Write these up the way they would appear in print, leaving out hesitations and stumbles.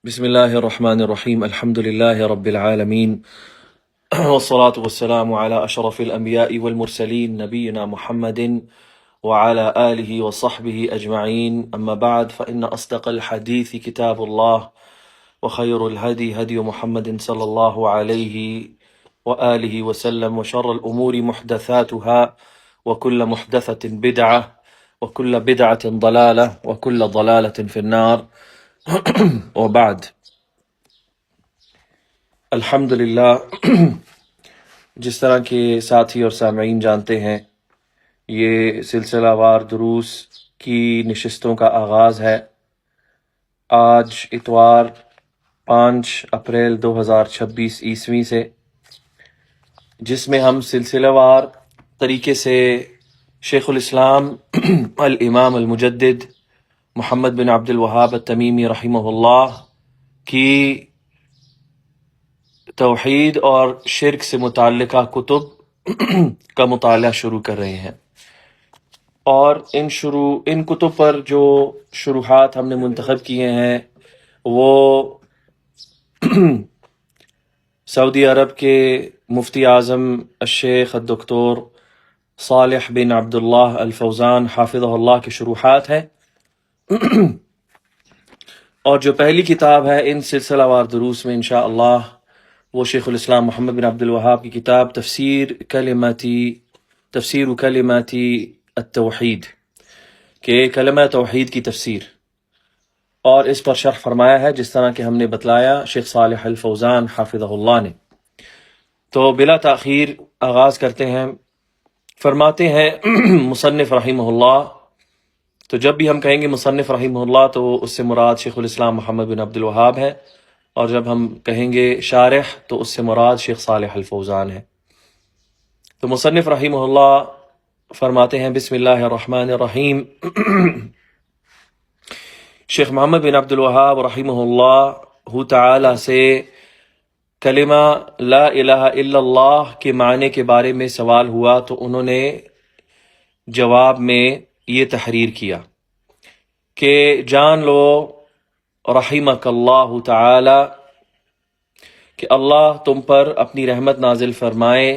بسم الله الرحمن الرحيم الحمد لله رب العالمين والصلاة والسلام على أشرف الأنبياء والمرسلين نبينا محمد وعلى آله وصحبه أجمعين أما بعد فإن أصدق الحديث كتاب الله وخير الهدي هدي محمد صلى الله عليه وآله وسلم وشر الأمور محدثاتها وكل محدثة بدعة وكل بدعة ضلالة وكل ضلالة في النار وبعد الحمدللہ جس طرح کے ساتھی اور سامعین جانتے ہیں یہ سلسلہ وار دروس کی نشستوں کا آغاز ہے۔ آج اتوار 5 اپریل 2026 عیسوی سے، جس میں ہم سلسلہ وار طریقے سے شیخ الاسلام الامام المجدد محمد بن عبد الوہاب التمیمی رحمہ اللہ کی توحید اور شرک سے متعلقہ کتب کا مطالعہ شروع کر رہے ہیں، اور ان کتب پر جو شروحات ہم نے منتخب کیے ہیں وہ سعودی عرب کے مفتی اعظم الشیخ الدکتور صالح بن عبداللہ الفوزان حافظہ اللہ کی شروحات ہیں، اور جو پہلی کتاب ہے ان سلسلہ وار دروس میں انشاءاللہ وہ شیخ الاسلام محمد بن عبد الوہاب کی کتاب تفسیر کلماتی التوحید کہ کلمہ توحید کی تفسیر، اور اس پر شرح فرمایا ہے جس طرح کہ ہم نے بتلایا شیخ صالح الفوزان حافظہ اللہ نے۔ تو بلا تاخیر آغاز کرتے ہیں۔ فرماتے ہیں مصنف رحمہ اللہ، تو جب بھی ہم کہیں گے مصنف رحمہ اللہ تو اس سے مراد شیخ الاسلام محمد بن عبد الوہاب ہے، اور جب ہم کہیں گے شارح تو اس سے مراد شیخ صالح الفوزان ہے۔ تو مصنف رحمہ اللہ فرماتے ہیں بسم اللہ الرحمن الرحیم۔ شیخ محمد بن عبد الوہاب رحمہ اللہ تعالی سے کلمہ لا الہ الا اللہ کے معنی کے بارے میں سوال ہوا تو انہوں نے جواب میں یہ تحریر کیا کہ جان لو رحمک اللہ تعالی کہ اللہ تم پر اپنی رحمت نازل فرمائے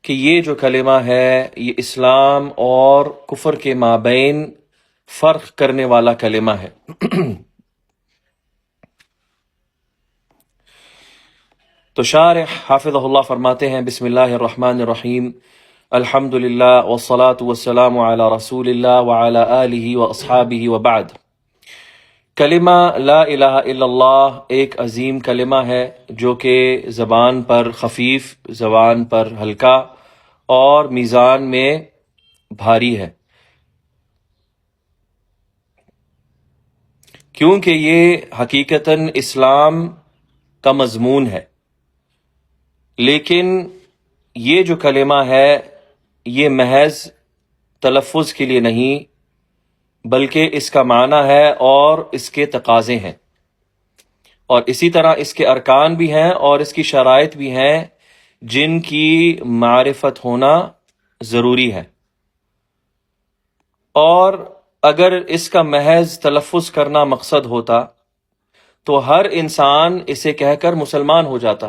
کہ یہ جو کلمہ ہے یہ اسلام اور کفر کے مابین فرق کرنے والا کلمہ ہے۔ تو شارح حافظہ اللہ فرماتے ہیں بسم اللہ الرحمن الرحیم، الحمد للہ والصلاة والسلام علی رسول اللہ وعلی آلہ واصحابہ وبعد۔ کلمہ لا الہ الا اللہ ایک عظیم کلمہ ہے جو کہ زبان پر خفیف، زبان پر ہلکا اور میزان میں بھاری ہے، کیونکہ یہ حقیقتاً اسلام کا مضمون ہے، لیکن یہ جو کلمہ ہے یہ محض تلفظ کے لیے نہیں بلکہ اس کا معنی ہے اور اس کے تقاضے ہیں، اور اسی طرح اس کے ارکان بھی ہیں اور اس کی شرائط بھی ہیں جن کی معرفت ہونا ضروری ہے۔ اور اگر اس کا محض تلفظ کرنا مقصد ہوتا تو ہر انسان اسے کہہ کر مسلمان ہو جاتا،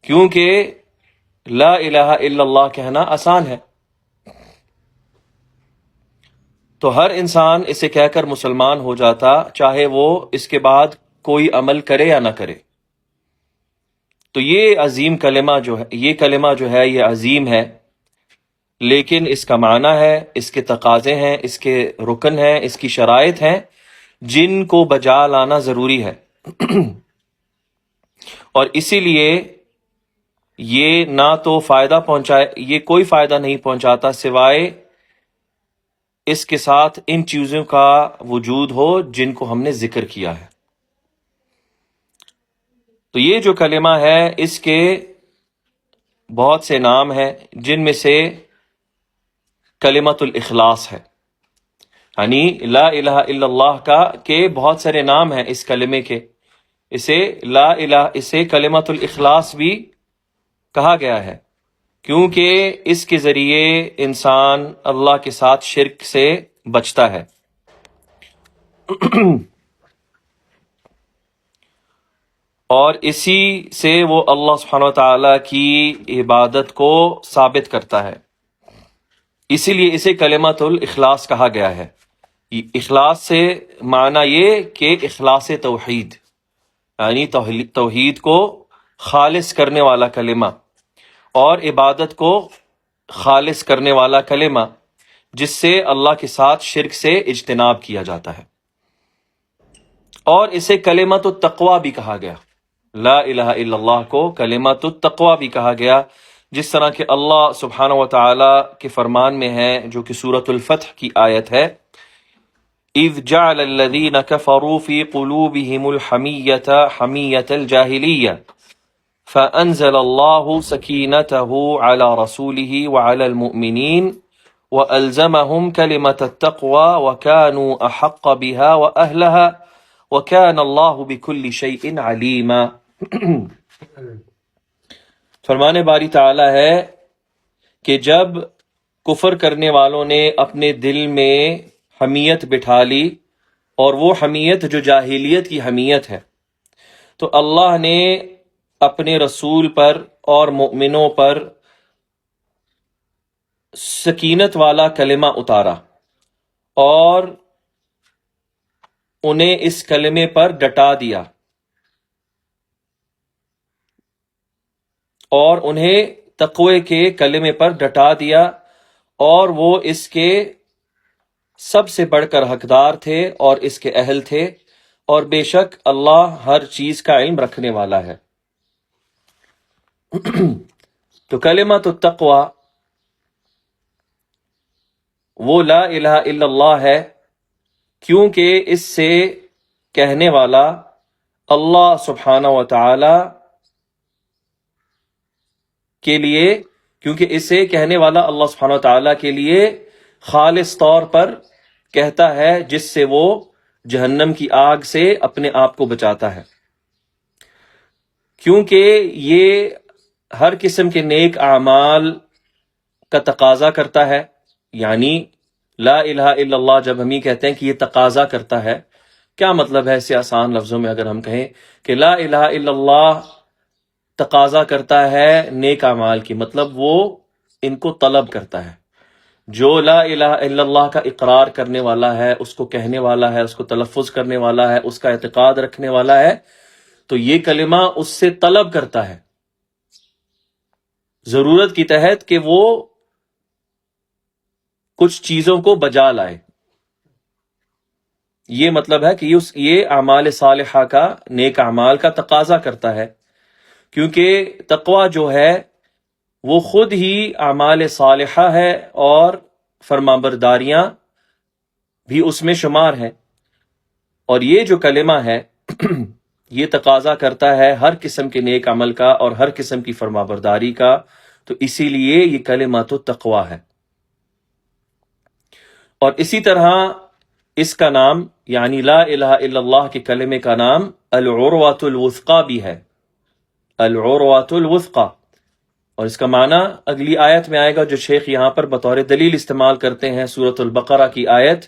کیونکہ لا الہ الا اللہ کہنا آسان ہے، تو ہر انسان اسے کہہ کر مسلمان ہو جاتا، چاہے وہ اس کے بعد کوئی عمل کرے یا نہ کرے۔ تو یہ عظیم کلمہ یہ کلمہ جو ہے یہ عظیم ہے، لیکن اس کا معنی ہے، اس کے تقاضے ہیں، اس کے رکن ہیں، اس کی شرائط ہیں جن کو بجا لانا ضروری ہے، اور اسی لیے یہ نہ تو فائدہ یہ کوئی فائدہ نہیں پہنچاتا سوائے اس کے ساتھ ان چیزوں کا وجود ہو جن کو ہم نے ذکر کیا ہے۔ تو یہ جو کلمہ ہے اس کے بہت سے نام ہیں، جن میں سے کلمۃ الاخلاص ہے، یعنی لا الہ الا اللہ کے بہت سارے نام ہیں اس کلمے کے، اسے کلمۃ الاخلاص بھی کہا گیا ہے، کیونکہ اس کے ذریعے انسان اللہ کے ساتھ شرک سے بچتا ہے۔ اور اسی سے وہ اللہ سبحانہ و تعالیٰ کی عبادت کو ثابت کرتا ہے، اسی لیے اسے کلمۃ الاخلاص کہا گیا ہے۔ اخلاص سے معنی یہ کہ اخلاص توحید، یعنی توحید کو خالص کرنے والا کلمہ، اور عبادت کو خالص کرنے والا کلمہ جس سے اللہ کے ساتھ شرک سے اجتناب کیا جاتا ہے۔ اور اسے کلمۃ التقوی بھی کہا گیا، لا الہ الا اللہ کو کلمۃ التقوی بھی کہا گیا، جس طرح کہ اللہ سبحانہ و تعالی کے فرمان میں ہے، جو کہ سورۃ الفتح کی آیت ہے، اذ جعل الذین کفروا فی قلوبہم الحمیۃ حمیۃ الجاہلیہ فأنزل الله سكينته على رسوله وعلى المؤمنين وألزمهم كلمة التقوى وكانوا أحق بها وأهلها وكان الله بكل شيء عليما۔ فرمان باری تعالی ہے کہ جب کفر کرنے والوں نے اپنے دل میں حمیت بٹھا لی، اور وہ حمیت جو جاہلیت کی حمیت ہے، تو اللہ نے اپنے رسول پر اور مؤمنوں پر سکینت والا کلمہ اتارا، اور انہیں اس کلمے پر ڈٹا دیا، اور انہیں تقوی کے کلمے پر ڈٹا دیا، اور وہ اس کے سب سے بڑھ کر حقدار تھے اور اس کے اہل تھے، اور بے شک اللہ ہر چیز کا علم رکھنے والا ہے۔ تو کلمۃ التقوی وہ لا الہ الا اللہ ہے، کیونکہ اس سے کہنے والا اللہ سبحانہ و تعالی کے لیے، کیونکہ اسے کہنے والا اللہ سبحانہ و تعالی کے لیے خالص طور پر کہتا ہے، جس سے وہ جہنم کی آگ سے اپنے آپ کو بچاتا ہے، کیونکہ یہ ہر قسم کے نیک اعمال کا تقاضا کرتا ہے۔ یعنی لا الہ الا اللہ جب ہم یہ کہتے ہیں کہ یہ تقاضا کرتا ہے، کیا مطلب ہے؟ اسے آسان لفظوں میں اگر ہم کہیں کہ لا الہ الا اللہ تقاضا کرتا ہے نیک اعمال کی، مطلب وہ ان کو طلب کرتا ہے۔ جو لا الہ الا اللہ کا اقرار کرنے والا ہے، اس کو کہنے والا ہے، اس کو تلفظ کرنے والا ہے، اس کا اعتقاد رکھنے والا ہے، تو یہ کلمہ اس سے طلب کرتا ہے ضرورت کی تحت کہ وہ کچھ چیزوں کو بجا لائے۔ یہ مطلب ہے کہ یہ اعمال صالحہ کا، نیک اعمال کا تقاضا کرتا ہے، کیونکہ تقوی جو ہے وہ خود ہی اعمال صالحہ ہے، اور فرمانبرداریاں بھی اس میں شمار ہیں، اور یہ جو کلمہ ہے یہ تقاضا کرتا ہے ہر قسم کے نیک عمل کا اور ہر قسم کی فرمانبرداری کا، تو اسی لیے یہ کلمۃ التقوی ہے۔ اور اسی طرح اس کا نام، یعنی لا الہ الا اللہ کے کلمے کا نام العروۃ الوثقی بھی ہے، العروۃ الوثقی۔ اور اس کا معنی اگلی آیت میں آئے گا، جو شیخ یہاں پر بطور دلیل استعمال کرتے ہیں، سورۃ البقرہ کی آیت۔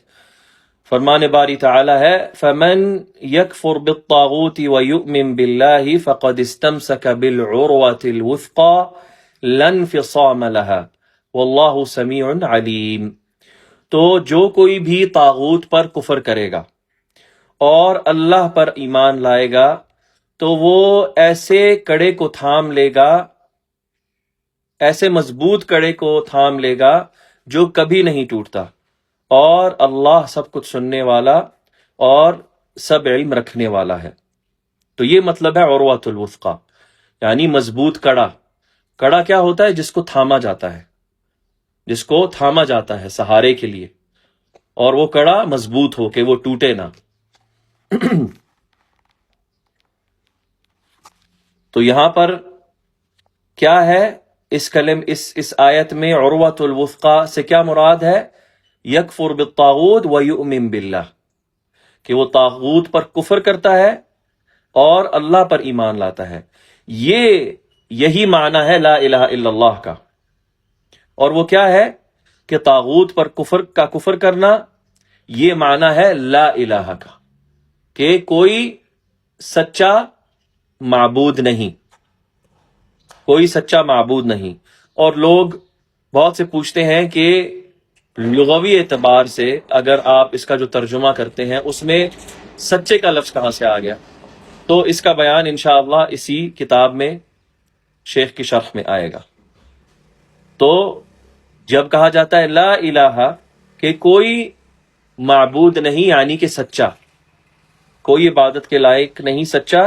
فرمان باری تعالی ہے فَمَن يَكْفُرْ بِالطَّاغُوتِ وَيُؤْمِن بِاللَّهِ فَقَدِ اسْتَمْسَكَ بِالْعُرْوَةِ الْوُثْقَى لَا انفصام لَهَا وَاللَّهُ سَمِيعٌ عَلِيمٌ۔ تو جو کوئی بھی طاغوت پر کفر کرے گا اور اللہ پر ایمان لائے گا، تو وہ ایسے کڑے کو تھام لے گا، ایسے مضبوط کڑے کو تھام لے گا جو کبھی نہیں ٹوٹتا، اور اللہ سب کچھ سننے والا اور سب علم رکھنے والا ہے۔ تو یہ مطلب ہے عروۃ الوثقی، یعنی مضبوط کڑا۔ کڑا کیا ہوتا ہے؟ جس کو تھاما جاتا ہے، جس کو تھاما جاتا ہے سہارے کے لیے، اور وہ کڑا مضبوط ہو کہ وہ ٹوٹے نہ۔ تو یہاں پر کیا ہے اس آیت میں عروۃ الوثقی سے کیا مراد ہے؟ یکفر بالطاغوت ویؤمن باللہ، کہ وہ طاغوت پر کفر کرتا ہے اور اللہ پر ایمان لاتا ہے۔ یہی معنی ہے لا الہ الا اللہ کا۔ اور وہ کیا ہے کہ طاغوت پر کفر کرنا، یہ معنی ہے لا الہ کا، کہ کوئی سچا معبود نہیں، کوئی سچا معبود نہیں۔ اور لوگ بہت سے پوچھتے ہیں کہ لغوی اعتبار سے اگر آپ اس کا جو ترجمہ کرتے ہیں اس میں سچے کا لفظ کہاں سے آ گیا، تو اس کا بیان انشاءاللہ اسی کتاب میں شیخ کی شرح میں آئے گا۔ تو جب کہا جاتا ہے لا الہ، کہ کوئی معبود نہیں یعنی کہ سچا، کوئی عبادت کے لائق نہیں سچا،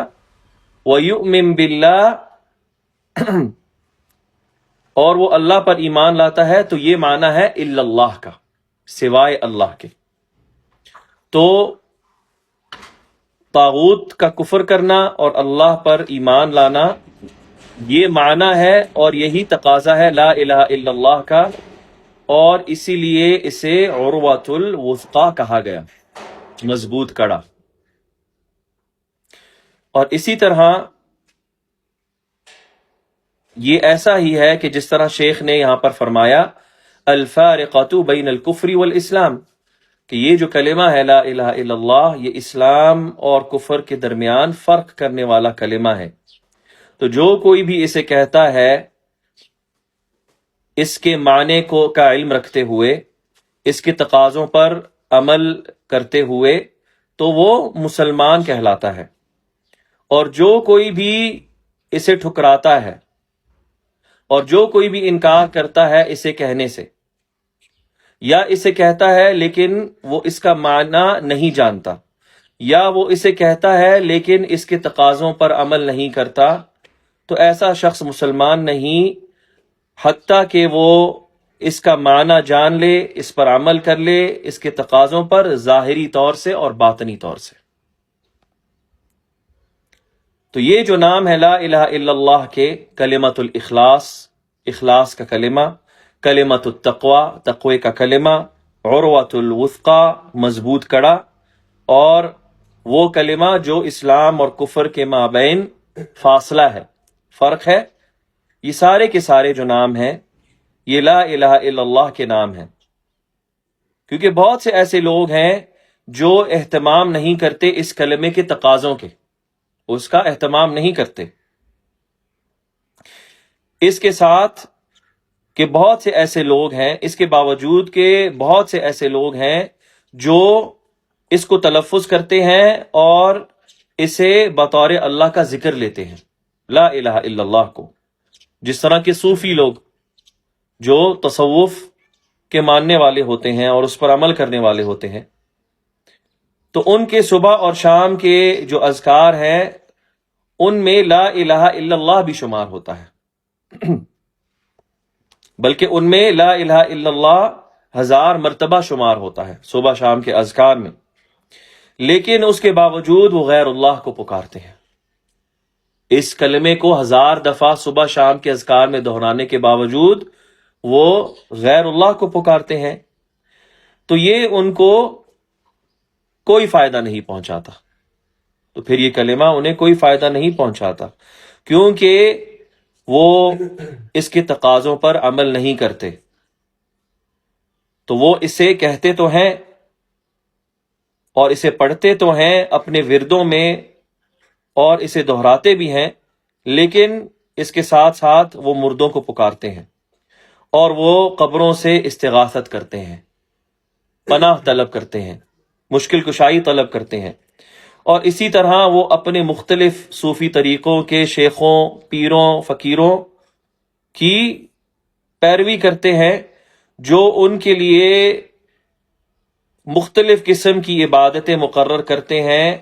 وَيُؤْمِن بِاللَّهِ، اور وہ اللہ پر ایمان لاتا ہے، تو یہ معنی ہے الا اللہ کا، سوائے اللہ کے۔ تو طاغوت کا کفر کرنا اور اللہ پر ایمان لانا یہ معنی ہے، اور یہی تقاضا ہے لا الہ الا اللہ کا، اور اسی لیے اسے عروۃ الوثقی کہا گیا، مضبوط کڑا۔ اور اسی طرح یہ ایسا ہی ہے کہ جس طرح شیخ نے یہاں پر فرمایا الفارقۃ بین الکفر والاسلام، کہ یہ جو کلمہ ہے لا الہ الا اللہ، یہ اسلام اور کفر کے درمیان فرق کرنے والا کلمہ ہے۔ تو جو کوئی بھی اسے کہتا ہے اس کے معنی کا علم رکھتے ہوئے، اس کے تقاضوں پر عمل کرتے ہوئے، تو وہ مسلمان کہلاتا ہے۔ اور جو کوئی بھی اسے ٹھکراتا ہے اور جو کوئی بھی انکار کرتا ہے اسے کہنے سے، یا اسے کہتا ہے لیکن وہ اس کا معنی نہیں جانتا، یا وہ اسے کہتا ہے لیکن اس کے تقاضوں پر عمل نہیں کرتا، تو ایسا شخص مسلمان نہیں حتیٰ کہ وہ اس کا معنی جان لے، اس پر عمل کر لے، اس کے تقاضوں پر ظاہری طور سے اور باطنی طور سے۔ تو یہ جو نام ہے لا الہ الا اللہ کے، کلمۃ الاخلاص، اخلاص کا کلمہ، کلمۃ التقوی، تقوی کا کلمہ، عروۃ الوثقی، مضبوط کڑا، اور وہ کلمہ جو اسلام اور کفر کے مابین فاصلہ ہے، فرق ہے، یہ سارے کے سارے جو نام ہیں یہ لا الہ الا اللہ کے نام ہیں۔ کیونکہ بہت سے ایسے لوگ ہیں جو اہتمام نہیں کرتے اس کلمے کے تقاضوں کے، اس کا اہتمام نہیں کرتے، اس کے ساتھ کہ بہت سے ایسے لوگ ہیں، اس کے باوجود کہ بہت سے ایسے لوگ ہیں جو اس کو تلفظ کرتے ہیں اور اسے بطور اللہ کا ذکر لیتے ہیں، لا الہ الا اللہ کو، جس طرح کے صوفی لوگ جو تصوف کے ماننے والے ہوتے ہیں اور اس پر عمل کرنے والے ہوتے ہیں، تو ان کے صبح اور شام کے جو اذکار ہیں ان میں لا الہ الا اللہ بھی شمار ہوتا ہے، بلکہ ان میں لا الہ الا اللہ 1000 مرتبہ شمار ہوتا ہے صبح شام کے اذکار میں، لیکن اس کے باوجود وہ غیر اللہ کو پکارتے ہیں۔ اس کلمے کو 1000 دفعہ صبح شام کے اذکار میں دہرانے کے باوجود وہ غیر اللہ کو پکارتے ہیں، تو یہ ان کو کوئی فائدہ نہیں پہنچاتا۔ تو پھر یہ کلمہ انہیں کوئی فائدہ نہیں پہنچاتا، کیونکہ وہ اس کے تقاضوں پر عمل نہیں کرتے۔ تو وہ اسے کہتے تو ہیں اور اسے پڑھتے تو ہیں اپنے وردوں میں اور اسے دہراتے بھی ہیں، لیکن اس کے ساتھ ساتھ وہ مردوں کو پکارتے ہیں اور وہ قبروں سے استغاثت کرتے ہیں، پناہ طلب کرتے ہیں، مشکل کشائی طلب کرتے ہیں، اور اسی طرح وہ اپنے مختلف صوفی طریقوں کے شیخوں، پیروں، فقیروں کی پیروی کرتے ہیں، جو ان کے لیے مختلف قسم کی عبادتیں مقرر کرتے ہیں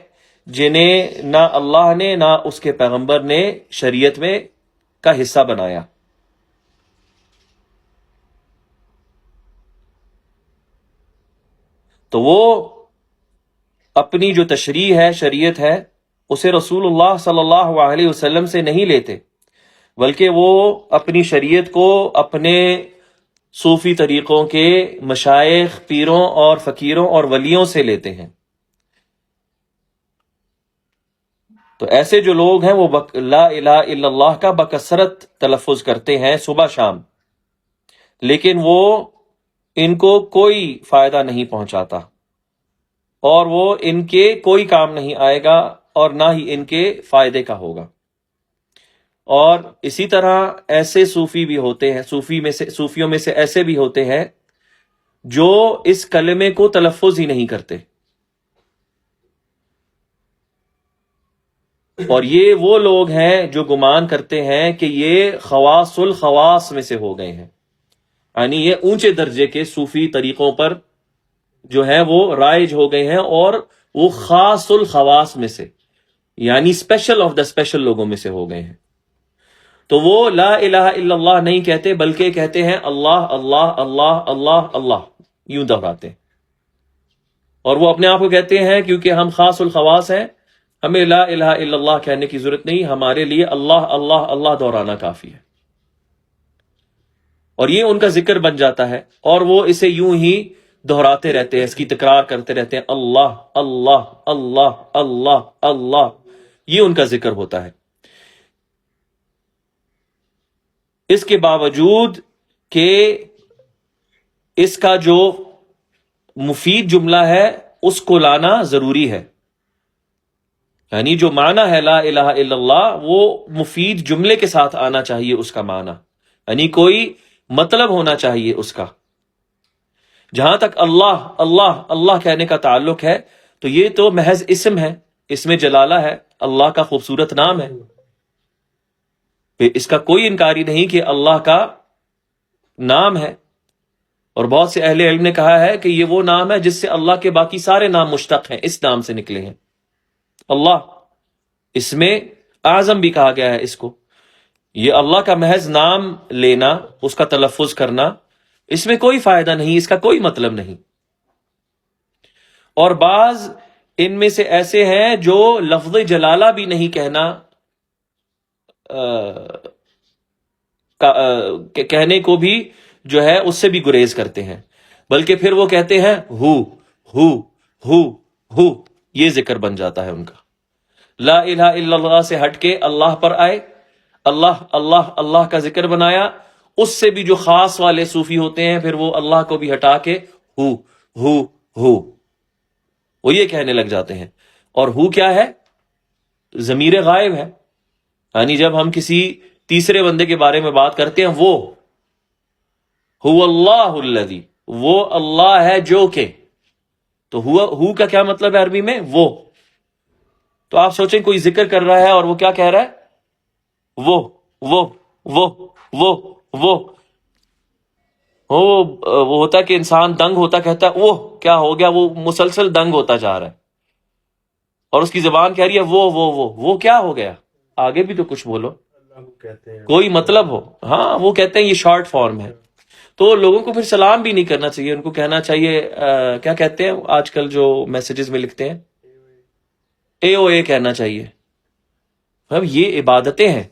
جنہیں نہ اللہ نے نہ اس کے پیغمبر نے شریعت میں کا حصہ بنایا۔ تو وہ اپنی جو تشریح ہے، شریعت ہے، اسے رسول اللہ صلی اللہ علیہ وسلم سے نہیں لیتے، بلکہ وہ اپنی شریعت کو اپنے صوفی طریقوں کے مشائخ، پیروں اور فقیروں اور ولیوں سے لیتے ہیں۔ تو ایسے جو لوگ ہیں وہ لا الہ الا اللہ کا بکثرت تلفظ کرتے ہیں صبح شام، لیکن وہ ان کو کوئی فائدہ نہیں پہنچاتا، اور وہ ان کے کوئی کام نہیں آئے گا اور نہ ہی ان کے فائدے کا ہوگا۔ اور اسی طرح ایسے صوفی بھی ہوتے ہیں، صوفیوں میں سے ایسے بھی ہوتے ہیں جو اس کلمے کو تلفظ ہی نہیں کرتے، اور یہ وہ لوگ ہیں جو گمان کرتے ہیں کہ یہ خواص الخواص میں سے ہو گئے ہیں، یعنی یہ اونچے درجے کے صوفی طریقوں پر جو ہے وہ رائج ہو گئے ہیں، اور وہ خاص الخواص میں سے یعنی اسپیشل آف دا اسپیشل لوگوں میں سے ہو گئے ہیں۔ تو وہ لا الہ الا اللہ نہیں کہتے، بلکہ کہتے ہیں اللہ اللہ اللہ اللہ اللہ، یوں دہراتے ہیں، اور وہ اپنے آپ کو کہتے ہیں کیونکہ ہم خاص الخواص ہیں، ہمیں لا الہ الا اللہ کہنے کی ضرورت نہیں، ہمارے لیے اللہ اللہ اللہ دہرانا کافی ہے، اور یہ ان کا ذکر بن جاتا ہے، اور وہ اسے یوں ہی دہراتے رہتے ہیں، اس کی تکرار کرتے رہتے ہیں، اللہ اللہ اللہ اللہ اللہ، یہ ان کا ذکر ہوتا ہے۔ اس کے باوجود کہ اس کا جو مفید جملہ ہے اس کو لانا ضروری ہے، یعنی جو معنی ہے لا الہ الا اللہ وہ مفید جملے کے ساتھ آنا چاہیے، اس کا معنی یعنی کوئی مطلب ہونا چاہیے اس کا۔ جہاں تک اللہ اللہ اللہ کہنے کا تعلق ہے تو یہ تو محض اسم ہے، اس میں جلالہ ہے، اللہ کا خوبصورت نام ہے، اس کا کوئی انکاری نہیں کہ اللہ کا نام ہے، اور بہت سے اہل علم نے کہا ہے کہ یہ وہ نام ہے جس سے اللہ کے باقی سارے نام مشتق ہیں، اس نام سے نکلے ہیں۔ اللہ اس میں اعظم بھی کہا گیا ہے اس کو، یہ اللہ کا محض نام لینا، اس کا تلفظ کرنا، اس میں کوئی فائدہ نہیں، اس کا کوئی مطلب نہیں۔ اور بعض ان میں سے ایسے ہیں جو لفظ جلالہ بھی نہیں کہنا کہنے کو بھی جو ہے اس سے بھی گریز کرتے ہیں، بلکہ پھر وہ کہتے ہیں ہو، یہ ذکر بن جاتا ہے ان کا۔ لا الہ الا اللہ سے ہٹ کے اللہ پر آئے، اللہ اللہ اللہ کا ذکر بنایا، اس سے بھی جو خاص والے صوفی ہوتے ہیں پھر وہ اللہ کو بھی ہٹا کے ہو وہ یہ کہنے لگ جاتے ہیں۔ اور ہو کیا ہے؟ ضمیر غائب ہے، یعنی جب ہم کسی تیسرے بندے کے بارے میں بات کرتے ہیں، وہ هو اللہ الذی، وہ اللہ ہے جو کہ، تو ہو کا کیا مطلب ہے عربی میں؟ وہ۔ تو آپ سوچیں کوئی ذکر کر رہا ہے اور وہ کیا کہہ رہا ہے؟ وہ ہوتا ہے کہ انسان دنگ ہوتا کہتا ہے وہ کیا ہو گیا، وہ مسلسل دنگ ہوتا جا رہا ہے، اور اس کی زبان کہہ رہی ہے وہ کیا ہو گیا، آگے بھی تو کچھ بولو، کوئی مطلب ہو۔ ہاں وہ کہتے ہیں یہ شارٹ فارم ہے، تو لوگوں کو پھر سلام بھی نہیں کرنا چاہیے، ان کو کہنا چاہیے کیا کہتے ہیں آج کل جو میسیجز میں لکھتے ہیں، AOA کہنا چاہیے۔ اب یہ عبادتیں ہیں،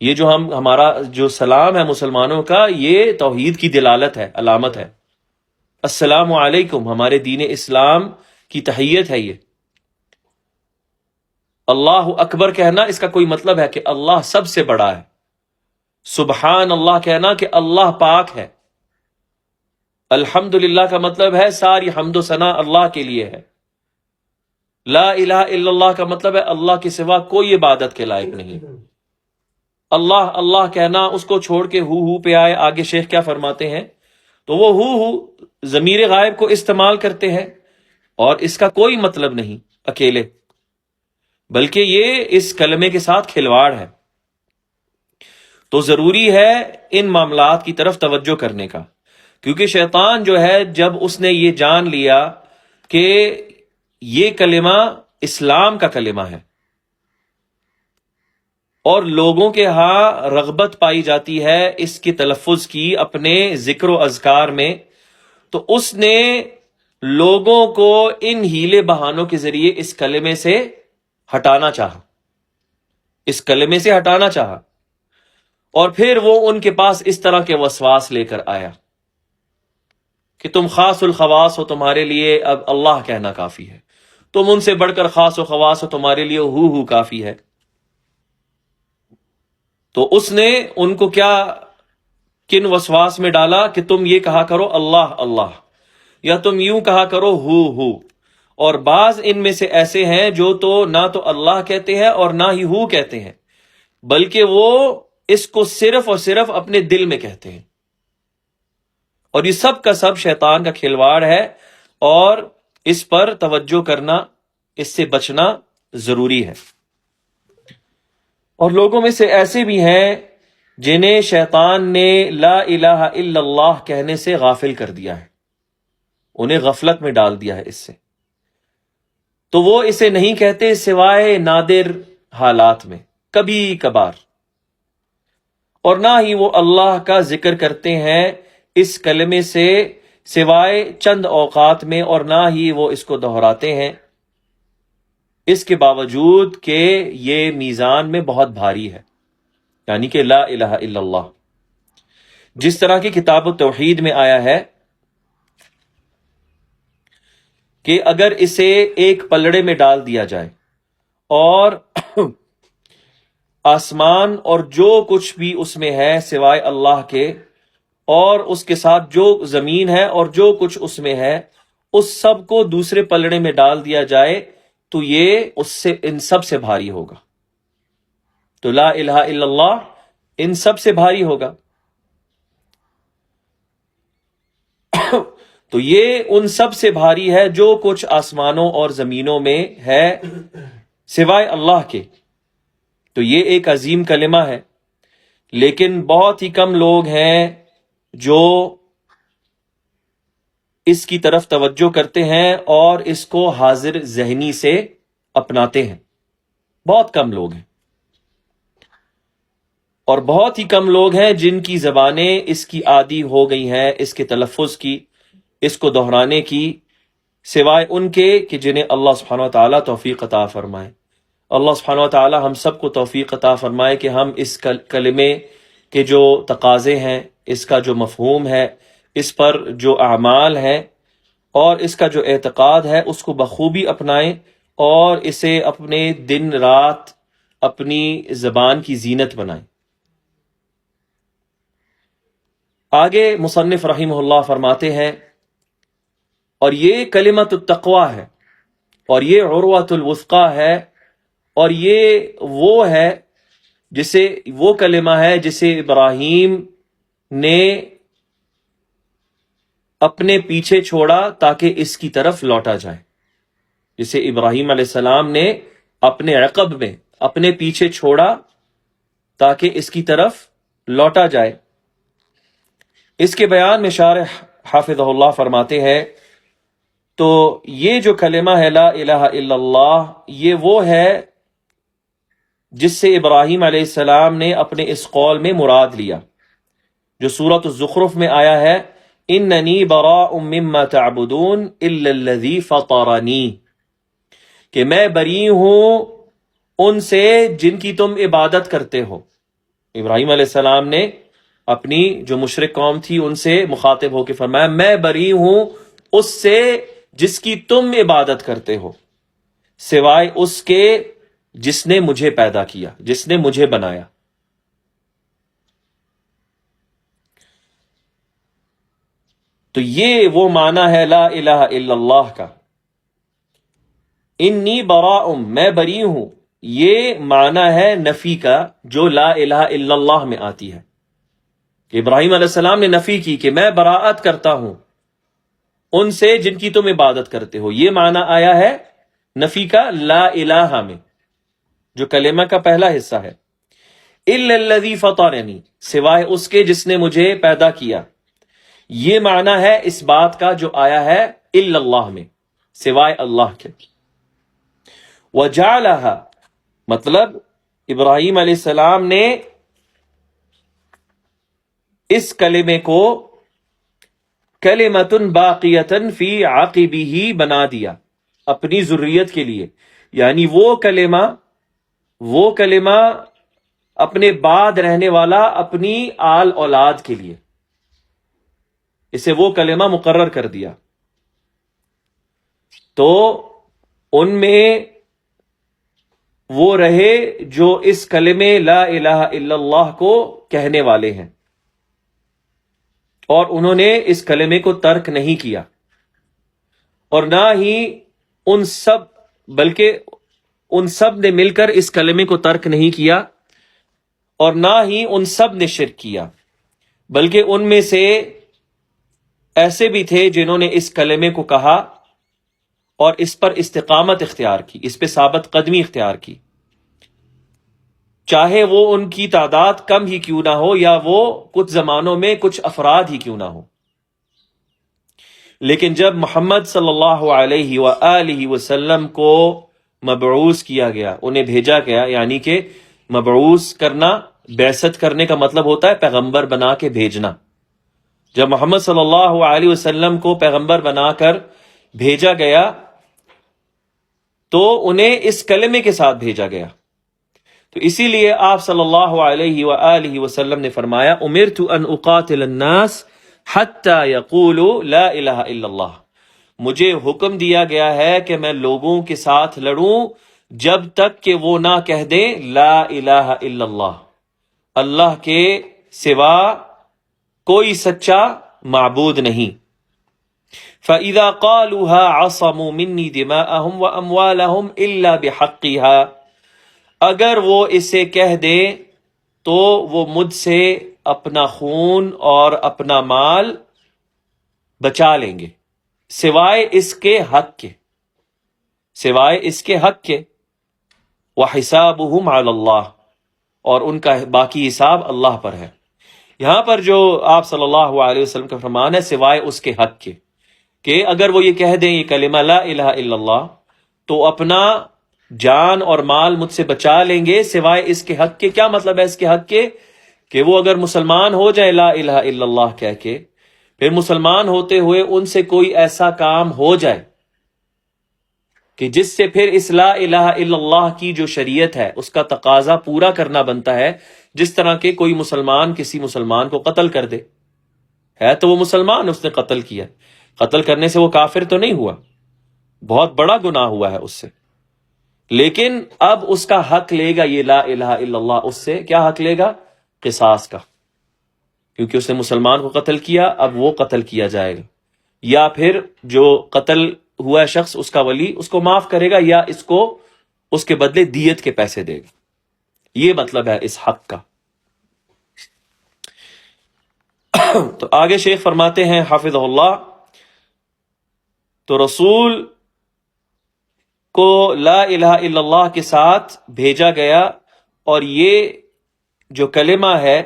یہ جو ہمارا جو سلام ہے مسلمانوں کا، یہ توحید کی دلالت ہے، علامت ہے۔ السلام علیکم ہمارے دین اسلام کی تحیت ہے یہ۔ اللہ اکبر کہنا اس کا کوئی مطلب ہے کہ اللہ سب سے بڑا ہے۔ سبحان اللہ کہنا کہ اللہ پاک ہے۔ الحمدللہ کا مطلب ہے ساری حمد و ثنا اللہ کے لیے ہے۔ لا الہ الا اللہ کا مطلب ہے اللہ کے سوا کوئی عبادت کے لائق نہیں۔ اللہ اللہ کہنا، اس کو چھوڑ کے ہو پہ آئے، آگے شیخ کیا فرماتے ہیں، تو وہ ہو ضمیر غائب کو استعمال کرتے ہیں، اور اس کا کوئی مطلب نہیں اکیلے، بلکہ یہ اس کلمے کے ساتھ کھلواڑ ہے۔ تو ضروری ہے ان معاملات کی طرف توجہ کرنے کا، کیونکہ شیطان جو ہے جب اس نے یہ جان لیا کہ یہ کلمہ اسلام کا کلمہ ہے اور لوگوں کے ہاں رغبت پائی جاتی ہے اس کی تلفظ کی اپنے ذکر و اذکار میں، تو اس نے لوگوں کو ان ہیلے بہانوں کے ذریعے اس کلمے سے ہٹانا چاہا، اس کلمے سے ہٹانا چاہا، اور پھر وہ ان کے پاس اس طرح کے وسواس لے کر آیا کہ تم خاص الخواص ہو، تمہارے لیے اب اللہ کہنا کافی ہے، تم ان سے بڑھ کر خاص و خواص ہو، تمہارے لیے ہو کافی ہے۔ تو اس نے ان کو کن وسواس میں ڈالا کہ تم یہ کہا کرو اللہ اللہ، یا تم یوں کہا کرو ہو۔ اور بعض ان میں سے ایسے ہیں جو تو نہ تو اللہ کہتے ہیں اور نہ ہی ہو کہتے ہیں، بلکہ وہ اس کو صرف اور صرف اپنے دل میں کہتے ہیں، اور یہ سب کا سب شیطان کا کھلواڑ ہے، اور اس پر توجہ کرنا، اس سے بچنا ضروری ہے۔ اور لوگوں میں سے ایسے بھی ہیں جنہیں شیطان نے لا الہ الا اللہ کہنے سے غافل کر دیا ہے، انہیں غفلت میں ڈال دیا ہے اس سے، تو وہ اسے نہیں کہتے سوائے نادر حالات میں، کبھی کبھار، اور نہ ہی وہ اللہ کا ذکر کرتے ہیں اس کلمے سے سوائے چند اوقات میں، اور نہ ہی وہ اس کو دہراتے ہیں، اس کے باوجود کہ یہ میزان میں بہت بھاری ہے، یعنی کہ لا الہ الا اللہ، جس طرح کی کتاب التوحید میں آیا ہے کہ اگر اسے ایک پلڑے میں ڈال دیا جائے اور آسمان اور جو کچھ بھی اس میں ہے سوائے اللہ کے، اور اس کے ساتھ جو زمین ہے اور جو کچھ اس میں ہے، اس سب کو دوسرے پلڑے میں ڈال دیا جائے تو یہ اس سے ان سب سے بھاری ہوگا۔ تو لا الہ الا اللہ ان سب سے بھاری ہوگا، تو یہ ان سب سے بھاری ہے جو کچھ آسمانوں اور زمینوں میں ہے سوائے اللہ کے، تو یہ ایک عظیم کلمہ ہے، لیکن بہت ہی کم لوگ ہیں جو اس کی طرف توجہ کرتے ہیں اور اس کو حاضر ذہنی سے اپناتے ہیں، بہت کم لوگ ہیں، اور بہت ہی کم لوگ ہیں جن کی زبانیں اس کی عادی ہو گئی ہیں، اس کے تلفظ کی، اس کو دہرانے کی، سوائے ان کے کہ جنہیں اللہ سبحانہ وتعالیٰ توفیق عطا فرمائے۔ اللہ سبحانہ وتعالیٰ ہم سب کو توفیق عطا فرمائے کہ ہم اس کلمے کے جو تقاضے ہیں، اس کا جو مفہوم ہے، اس پر جو اعمال ہیں اور اس کا جو اعتقاد ہے، اس کو بخوبی اپنائیں اور اسے اپنے دن رات اپنی زبان کی زینت بنائیں۔ آگے مصنف رحمہ اللہ فرماتے ہیں، اور یہ کلمۃ التقوی ہے، اور یہ عروۃ الوثقی ہے، اور یہ وہ ہے جسے وہ کلمہ ہے جسے ابراہیم نے اپنے پیچھے چھوڑا تاکہ اس کی طرف لوٹا جائے، جسے ابراہیم علیہ السلام نے اپنے عقب میں اپنے پیچھے چھوڑا تاکہ اس کی طرف لوٹا جائے۔ اس کے بیان میں شارح حافظہ اللہ فرماتے ہیں، تو یہ جو کلمہ ہے لا الہ الا اللہ، یہ وہ ہے جس سے ابراہیم علیہ السلام نے اپنے اس قول میں مراد لیا، جو سورۃ الزخرف میں آیا ہے، اننی براء مما تعبدون الا الذی فطرنی، کہ میں بری ہوں ان سے جن کی تم عبادت کرتے ہو۔ ابراہیم علیہ السلام نے اپنی جو مشرک قوم تھی ان سے مخاطب ہو کے فرمایا، میں بری ہوں اس سے جس کی تم عبادت کرتے ہو، سوائے اس کے جس نے مجھے پیدا کیا، جس نے مجھے بنایا۔ تو یہ وہ معنی ہے لا الہ الا اللہ کا، انی براء، میں بری ہوں، یہ معنی ہے نفی کا جو لا الہ الا اللہ میں آتی ہے، کہ ابراہیم علیہ السلام نے نفی کی کہ میں براءت کرتا ہوں ان سے جن کی تم عبادت کرتے ہو، یہ معنی آیا ہے نفی کا لا الہ میں، جو کلمہ کا پہلا حصہ ہے، الا الذی فطرنی، سوائے اس کے جس نے مجھے پیدا کیا، یہ معنی ہے اس بات کا جو آیا ہے الا اللہ میں، سوائے اللہ کے۔ وجعلها، مطلب ابراہیم علیہ السلام نے اس کلمے کو کلمۃ باقیۃ فی عقبہ بنا دیا اپنی ذریت کے لیے، یعنی وہ کلمہ اپنے بعد رہنے والا اپنی آل اولاد کے لیے، اسے وہ کلمہ مقرر کر دیا، تو ان میں وہ رہے جو اس کلمے لا الہ الا اللہ کو کہنے والے ہیں، اور انہوں نے اس کلمے کو ترک نہیں کیا، اور نہ ہی ان سب، بلکہ ان سب نے مل کر اس کلمے کو ترک نہیں کیا، اور نہ ہی ان سب نے شرک کیا، بلکہ ان میں سے ایسے بھی تھے جنہوں نے اس کلمے کو کہا اور اس پر استقامت اختیار کی، اس پہ ثابت قدمی اختیار کی، چاہے وہ ان کی تعداد کم ہی کیوں نہ ہو یا وہ کچھ زمانوں میں کچھ افراد ہی کیوں نہ ہو۔ لیکن جب محمد صلی اللہ علیہ وآلہ وسلم کو مبعوث کیا گیا، انہیں بھیجا گیا، یعنی کہ مبعوث کرنا، بعثت کرنے کا مطلب ہوتا ہے پیغمبر بنا کے بھیجنا۔ جب محمد صلی اللہ علیہ وسلم کو پیغمبر بنا کر بھیجا گیا تو انہیں اس کلمے کے ساتھ بھیجا گیا۔ تو اسی لیے آپ صلی اللہ علیہ وآلہ وسلم نے فرمایا امرت ان اقاتل الناس حتی یقولوا لا الہ الا اللہ، مجھے حکم دیا گیا ہے کہ میں لوگوں کے ساتھ لڑوں جب تک کہ وہ نہ کہہ دیں لا الہ الا اللہ، اللہ کے سوا کوئی سچا معبود نہیں۔ فَإِذَا قَالُوهَا عَصَمُوا مِنِّي دِمَاءَهُمْ وَأَمْوَالَهُمْ إِلَّا بِحَقِّهَا، اگر وہ اسے کہہ دیں تو وہ مجھ سے اپنا خون اور اپنا مال بچا لیں گے، سوائے اس کے حق کے، سوائے اس کے حق کے۔ وَحِسَابُهُمْ عَلَى اللَّهِ، اور ان کا باقی حساب اللہ پر ہے۔ یہاں پر جو آپ صلی اللہ علیہ وسلم کا فرمان ہے سوائے اس کے حق کے، کہ اگر وہ یہ کہہ دیں یہ کلمہ لا الہ الا اللہ تو اپنا جان اور مال مجھ سے بچا لیں گے سوائے اس کے حق کے۔ کیا مطلب ہے اس کے حق کے؟ کہ وہ اگر مسلمان ہو جائے لا الہ الا اللہ کہہ کے، پھر مسلمان ہوتے ہوئے ان سے کوئی ایسا کام ہو جائے کہ جس سے پھر اس لا الہ الا اللہ کی جو شریعت ہے اس کا تقاضا پورا کرنا بنتا ہے، جس طرح کہ کوئی مسلمان کسی مسلمان کو قتل کر دے، ہے تو وہ مسلمان، اس نے قتل کیا، قتل کرنے سے وہ کافر تو نہیں ہوا، بہت بڑا گناہ ہوا ہے اس سے، لیکن اب اس کا حق لے گا یہ لا الہ الا اللہ، اس سے کیا حق لے گا؟ قصاص کا، کیونکہ اس نے مسلمان کو قتل کیا، اب وہ قتل کیا جائے گا، یا پھر جو قتل ہوا شخص اس کا ولی اس کو معاف کرے گا یا اس کو اس کے بدلے دیت کے پیسے دے گا۔ یہ مطلب ہے اس حق کا۔ تو آگے شیخ فرماتے ہیں حافظہ اللہ، تو رسول کو لا الہ الا اللہ کے ساتھ بھیجا گیا، اور یہ جو کلمہ ہے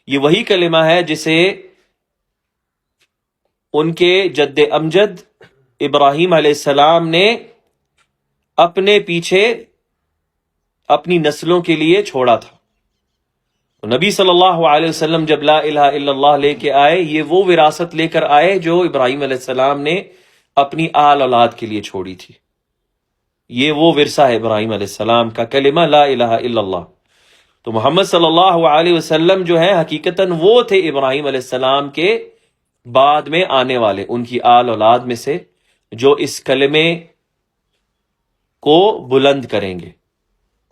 یہ وہی کلمہ ہے جسے ان کے جد امجد ابراہیم علیہ السلام نے اپنے پیچھے اپنی نسلوں کے لیے چھوڑا تھا۔ تو نبی صلی اللہ علیہ وسلم جب لا الہ الا اللہ لے کے آئے، یہ وہ وراثت لے کر آئے جو ابراہیم علیہ السلام نے اپنی آل اولاد کے لیے چھوڑی تھی۔ یہ وہ ورثہ ہے ابراہیم علیہ السلام کا، کلمہ لا الہ الا اللہ۔ تو محمد صلی اللہ علیہ وسلم جو ہے حقیقتاً وہ تھے ابراہیم علیہ السلام کے بعد میں آنے والے، ان کی آل اولاد میں سے جو اس کلمے کو بلند کریں گے،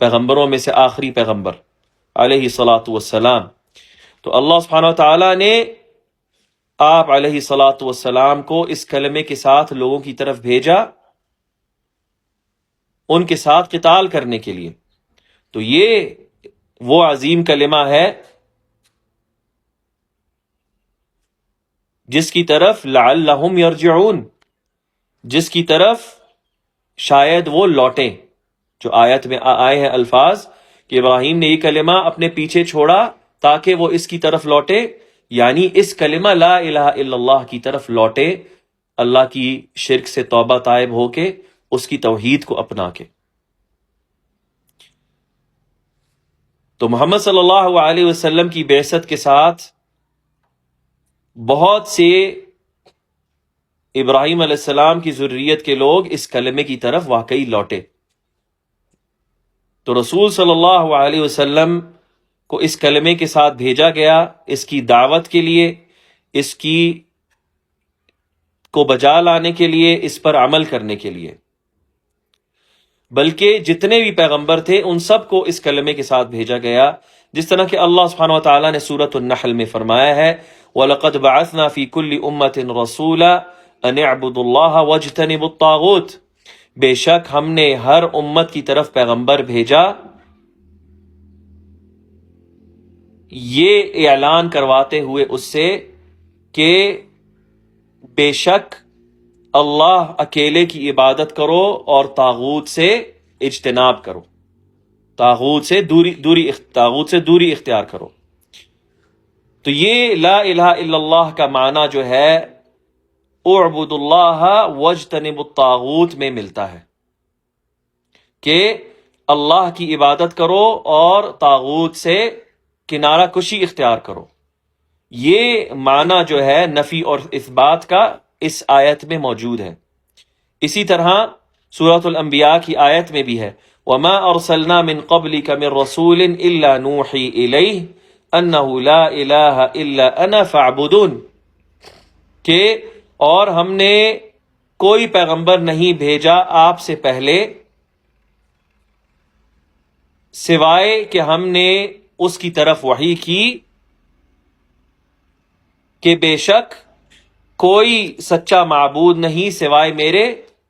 پیغمبروں میں سے آخری پیغمبر علیہ الصلاۃ والسلام۔ تو اللہ سبحانہ وتعالیٰ نے آپ علیہ الصلاۃ والسلام کو اس کلمے کے ساتھ لوگوں کی طرف بھیجا، ان کے ساتھ قتال کرنے کے لیے۔ تو یہ وہ عظیم کلمہ ہے جس کی طرف لعلہم یرجعون، جس کی طرف شاید وہ لوٹیں، جو آیت میں آئے ہیں الفاظ کہ ابراہیم نے یہ کلمہ اپنے پیچھے چھوڑا تاکہ وہ اس کی طرف لوٹے، یعنی اس کلمہ لا الہ الا اللہ کی طرف لوٹے، اللہ کی شرک سے توبہ طائب ہو کے اس کی توحید کو اپنا کے۔ تو محمد صلی اللہ علیہ وسلم کی بعثت کے ساتھ بہت سے ابراہیم علیہ السلام کی ذریت کے لوگ اس کلمے کی طرف واقعی لوٹے۔ تو رسول صلی اللہ علیہ وسلم کو اس کلمے کے ساتھ بھیجا گیا، اس کی دعوت کے لیے، اس کی کو بجا لانے کے لیے، اس پر عمل کرنے کے لیے۔ بلکہ جتنے بھی پیغمبر تھے ان سب کو اس کلمے کے ساتھ بھیجا گیا، جس طرح کہ اللہ سبحانہ وتعالیٰ نے سورۃ النحل میں فرمایا ہے وَلَقَدْ بَعَثْنَا فِي كُلِّ أُمَّةٍ رَسُولًا أَنِ اعْبُدُوا اللَّهَ وَاجْتَنِبُوا الطَّاغُوتَ، بے شک ہم نے ہر امت کی طرف پیغمبر بھیجا یہ اعلان کرواتے ہوئے اس سے کہ بے شک اللہ اکیلے کی عبادت کرو اور طاغوت سے اجتناب کرو، طاغوت سے دوری اختیار کرو۔ تو یہ لا الہ الا اللہ کا معنی جو ہے اعبد اللہ واجتنب الطاغوت میں ملتا ہے کہ اللہ کی عبادت کرو اور طاغوت سے کنارہ کشی اختیار کرو۔ یہ معنی جو ہے نفی اور اثبات کا اس آیت میں موجود ہے۔ اسی طرح سورۃ الانبیاء کی آیت میں بھی ہے وَمَا أَرْسَلْنَا مِن قَبْلِكَ مِن رَّسُولٍ إِلَّا نُوحِي إِلَيْهِ أَنَّهُ لَا إِلَٰهَ إِلَّا أَنَا فَاعْبُدُونِ، کہ اور ہم نے کوئی پیغمبر نہیں بھیجا آپ سے پہلے سوائے کہ ہم نے اس کی طرف وحی کی کہ بے شک کوئی سچا معبود نہیں سوائے میرے،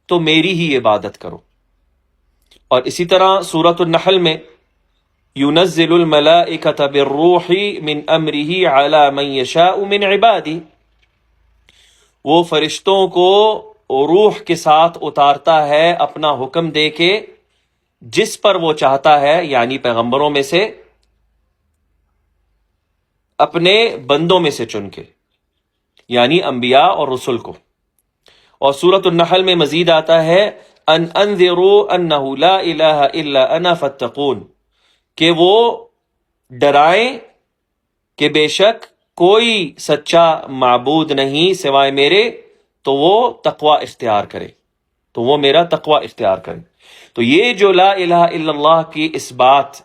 تو میری ہی عبادت کرو۔ اور اسی طرح سورۃ النحل میں ينزل الملائکۃ بالروح من امرہ علی من یشاء من عبادہ، وہ فرشتوں کو روح کے ساتھ اتارتا ہے اپنا حکم دے کے جس پر وہ چاہتا ہے، یعنی پیغمبروں میں سے، اپنے بندوں میں سے چن کے، یعنی انبیاء اور رسل کو۔ اور سورۃ النحل میں مزید آتا ہے ان انذروا انہ لا الہ الا انا فاتقون، کہ وہ ڈرائیں کہ بے شک کوئی سچا معبود نہیں سوائے میرے، تو وہ تقوی اختیار کرے، تو وہ میرا تقوی اختیار کرے۔ تو یہ جو لا الہ الا اللہ کی اس بات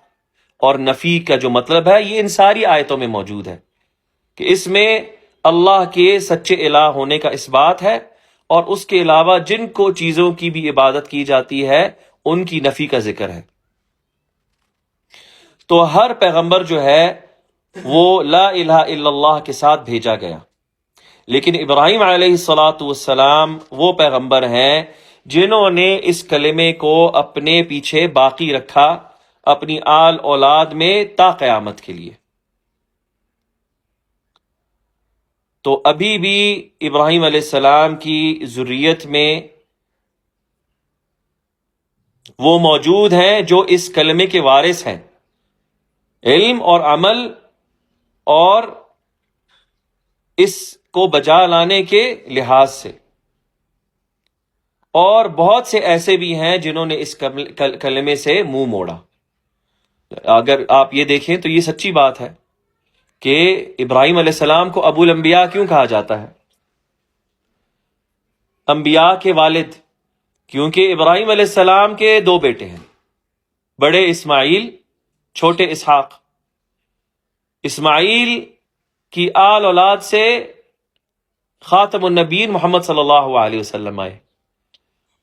اور نفی کا جو مطلب ہے، یہ ان ساری آیتوں میں موجود ہے کہ اس میں اللہ کے سچے الہ ہونے کا اس بات ہے، اور اس کے علاوہ جن کو چیزوں کی بھی عبادت کی جاتی ہے ان کی نفی کا ذکر ہے۔ تو ہر پیغمبر جو ہے وہ لا الہ الا اللہ کے ساتھ بھیجا گیا، لیکن ابراہیم علیہ السلام وہ پیغمبر ہیں جنہوں نے اس کلمے کو اپنے پیچھے باقی رکھا اپنی آل اولاد میں تا قیامت کے لیے۔ تو ابھی بھی ابراہیم علیہ السلام کی ذریت میں وہ موجود ہیں جو اس کلمے کے وارث ہیں، علم اور عمل اور اس کو بجا لانے کے لحاظ سے، اور بہت سے ایسے بھی ہیں جنہوں نے اس کلمے سے منہ موڑا۔ اگر آپ یہ دیکھیں تو یہ سچی بات ہے کہ ابراہیم علیہ السلام کو ابو الانبیاء کیوں کہا جاتا ہے، انبیاء کے والد، کیونکہ ابراہیم علیہ السلام کے دو بیٹے ہیں، بڑے اسماعیل، چھوٹے اسحاق۔ اسماعیل کی آل اولاد سے خاتم النبیین محمد صلی اللہ علیہ وسلم آئے،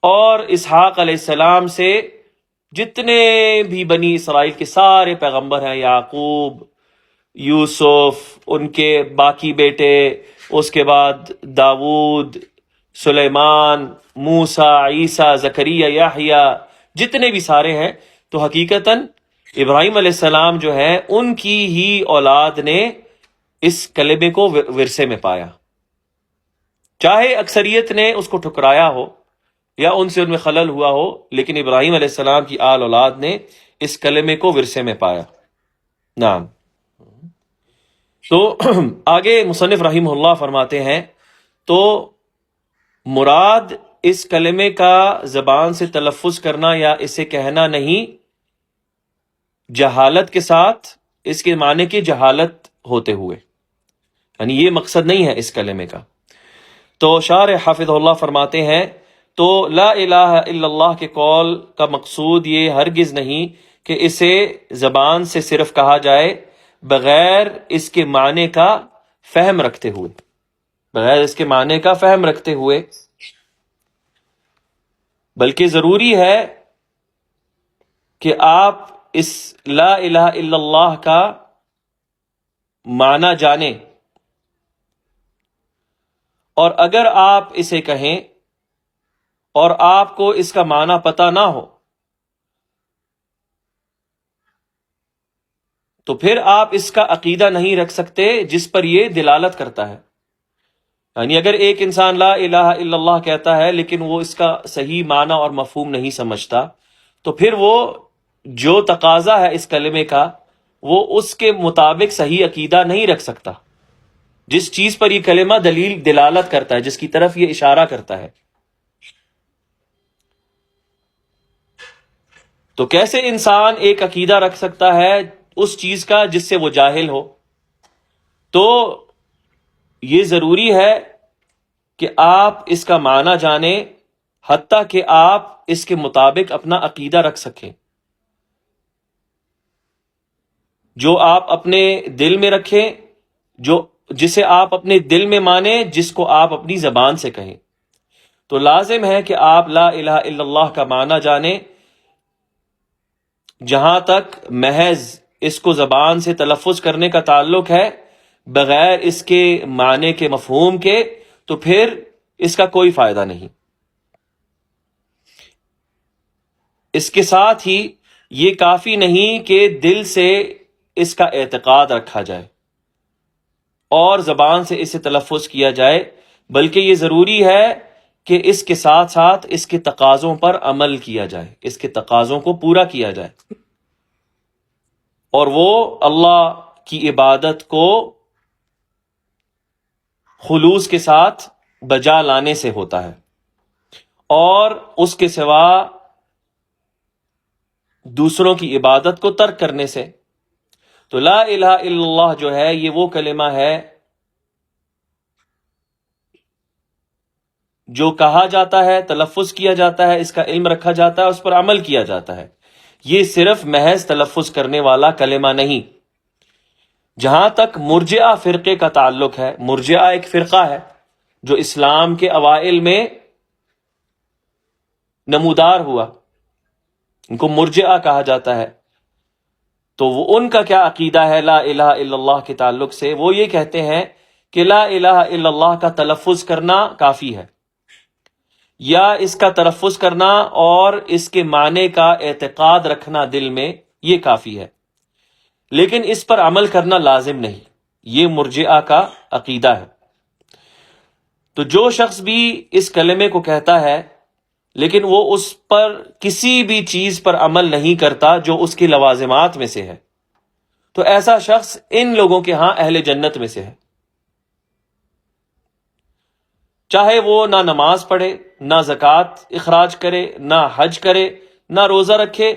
اور اسحاق علیہ السلام سے جتنے بھی بنی اسرائیل کے سارے پیغمبر ہیں، یعقوب، یوسف، ان کے باقی بیٹے، اس کے بعد داود، سلیمان، موسیٰ، عیسیٰ، زکریا، یحییٰ، جتنے بھی سارے ہیں، تو حقیقتاً ابراہیم علیہ السلام جو ہیں ان کی ہی اولاد نے اس کلمے کو ورثے میں پایا، چاہے اکثریت نے اس کو ٹھکرایا ہو یا ان میں خلل ہوا ہو، لیکن ابراہیم علیہ السلام کی آل اولاد نے اس کلمے کو ورثے میں پایا۔ نعم۔ تو آگے مصنف رحمہ اللہ فرماتے ہیں، تو مراد اس کلمے کا زبان سے تلفظ کرنا یا اسے کہنا نہیں، جہالت کے ساتھ، اس کے معنی کی جہالت ہوتے ہوئے، یعنی یہ مقصد نہیں ہے اس کلمے کا۔ تو شارح حافظ اللہ فرماتے ہیں، تو لا الہ الا اللہ کے قول کا مقصود یہ ہرگز نہیں کہ اسے زبان سے صرف کہا جائے بغیر اس کے معنی کا فہم رکھتے ہوئے، بغیر اس کے معنی کا فہم رکھتے ہوئے، بلکہ ضروری ہے کہ آپ اس لا الہ الا اللہ کا معنی جانیں، اور اگر آپ اسے کہیں اور آپ کو اس کا معنی پتہ نہ ہو تو پھر آپ اس کا عقیدہ نہیں رکھ سکتے جس پر یہ دلالت کرتا ہے. یعنی اگر ایک انسان لا الہ الا اللہ کہتا ہے لیکن وہ اس کا صحیح معنی اور مفہوم نہیں سمجھتا، تو پھر وہ جو تقاضا ہے اس کلمے کا وہ اس کے مطابق صحیح عقیدہ نہیں رکھ سکتا جس چیز پر یہ کلمہ دلالت کرتا ہے، جس کی طرف یہ اشارہ کرتا ہے. تو کیسے انسان ایک عقیدہ رکھ سکتا ہے اس چیز کا جس سے وہ جاہل ہو؟ تو یہ ضروری ہے کہ آپ اس کا معنی جانیں، حتیٰ کہ آپ اس کے مطابق اپنا عقیدہ رکھ سکیں. جو آپ اپنے دل میں رکھیں، جسے آپ اپنے دل میں مانیں، جس کو آپ اپنی زبان سے کہیں. تو لازم ہے کہ آپ لا الہ الا اللہ کا معنی جانیں. جہاں تک محض اس کو زبان سے تلفظ کرنے کا تعلق ہے بغیر اس کے معنی کے مفہوم کے، تو پھر اس کا کوئی فائدہ نہیں. اس کے ساتھ ہی یہ کافی نہیں کہ دل سے اس کا اعتقاد رکھا جائے اور زبان سے اسے تلفظ کیا جائے، بلکہ یہ ضروری ہے کہ اس کے ساتھ ساتھ اس کے تقاضوں پر عمل کیا جائے، اس کے تقاضوں کو پورا کیا جائے. اور وہ اللہ کی عبادت کو خلوص کے ساتھ بجا لانے سے ہوتا ہے، اور اس کے سوا دوسروں کی عبادت کو ترک کرنے سے. تو لا الہ الا اللہ جو ہے یہ وہ کلمہ ہے جو کہا جاتا ہے، تلفظ کیا جاتا ہے، اس کا علم رکھا جاتا ہے، اس پر عمل کیا جاتا ہے. یہ صرف محض تلفظ کرنے والا کلمہ نہیں. جہاں تک مرجئہ فرقے کا تعلق ہے، مرجئہ ایک فرقہ ہے جو اسلام کے اوائل میں نمودار ہوا، ان کو مرجئہ کہا جاتا ہے. تو وہ ان کا کیا عقیدہ ہے لا الہ الا اللہ کے تعلق سے؟ وہ یہ کہتے ہیں کہ لا الہ الا اللہ کا تلفظ کرنا کافی ہے، یا اس کا تلفظ کرنا اور اس کے معنی کا اعتقاد رکھنا دل میں یہ کافی ہے، لیکن اس پر عمل کرنا لازم نہیں. یہ مرجئہ کا عقیدہ ہے. تو جو شخص بھی اس کلمے کو کہتا ہے لیکن وہ اس پر کسی بھی چیز پر عمل نہیں کرتا جو اس کی لوازمات میں سے ہے، تو ایسا شخص ان لوگوں کے ہاں اہل جنت میں سے ہے. چاہے وہ نہ نماز پڑھے، نہ زکوٰۃ اخراج کرے، نہ حج کرے، نہ روزہ رکھے،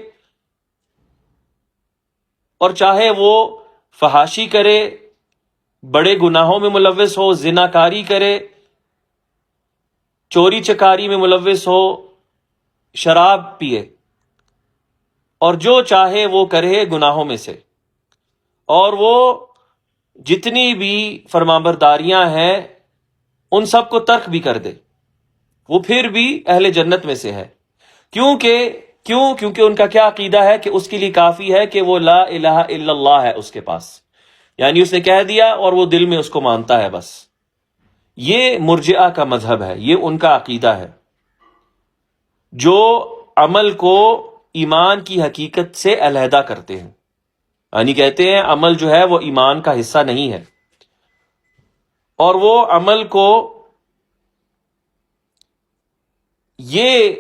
اور چاہے وہ فحاشی کرے، بڑے گناہوں میں ملوث ہو، زنا کاری کرے، چوری چکاری میں ملوث ہو، شراب پیے، اور جو چاہے وہ کرے گناہوں میں سے، اور وہ جتنی بھی فرمانبرداریاں ہیں ان سب کو ترک بھی کر دے، وہ پھر بھی اہل جنت میں سے ہے. کیونکہ ان کا کیا عقیدہ ہے کہ اس کے لیے کافی ہے کہ وہ لا الہ الا اللہ ہے اس کے پاس، یعنی اس نے کہہ دیا اور وہ دل میں اس کو مانتا ہے بس. یہ مرجئہ کا مذہب ہے، یہ ان کا عقیدہ ہے جو عمل کو ایمان کی حقیقت سے علیحدہ کرتے ہیں. یعنی کہتے ہیں عمل جو ہے وہ ایمان کا حصہ نہیں ہے، اور وہ عمل کو یہ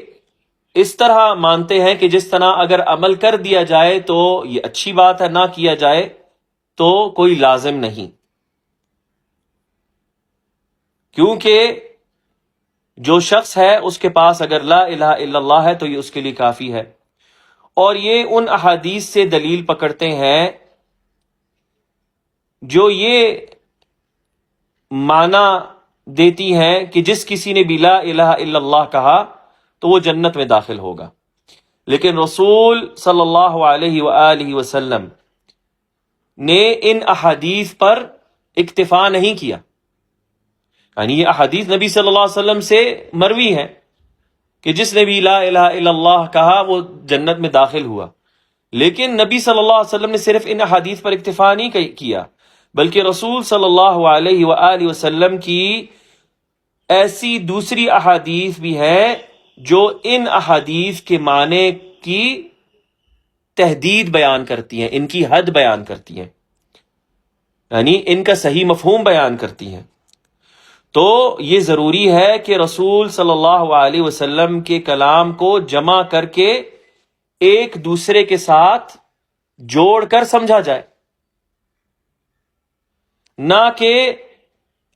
اس طرح مانتے ہیں کہ جس طرح اگر عمل کر دیا جائے تو یہ اچھی بات ہے، نہ کیا جائے تو کوئی لازم نہیں. کیونکہ جو شخص ہے اس کے پاس اگر لا الہ الا اللہ ہے تو یہ اس کے لیے کافی ہے. اور یہ ان احادیث سے دلیل پکڑتے ہیں جو یہ معنی دیتی ہیں کہ جس کسی نے بھی لا الہ الا اللہ کہا تو وہ جنت میں داخل ہوگا. لیکن رسول صلی اللہ علیہ وآلہ وسلم نے ان احادیث پر اکتفا نہیں کیا. یعنی یہ احادیث نبی صلی اللہ علیہ وسلم سے مروی ہیں کہ جس نے بھی لا الہ الا اللہ کہا وہ جنت میں داخل ہوا، لیکن نبی صلی اللہ علیہ وسلم نے صرف ان احادیث پر اکتفا نہیں کیا، بلکہ رسول صلی اللہ علیہ وآلہ وسلم کی ایسی دوسری احادیث بھی ہیں جو ان احادیث کے معنی کی تحدید بیان کرتی ہیں، ان کی حد بیان کرتی ہیں، یعنی ان کا صحیح مفہوم بیان کرتی ہیں. تو یہ ضروری ہے کہ رسول صلی اللہ علیہ وسلم کے کلام کو جمع کر کے ایک دوسرے کے ساتھ جوڑ کر سمجھا جائے، نہ کہ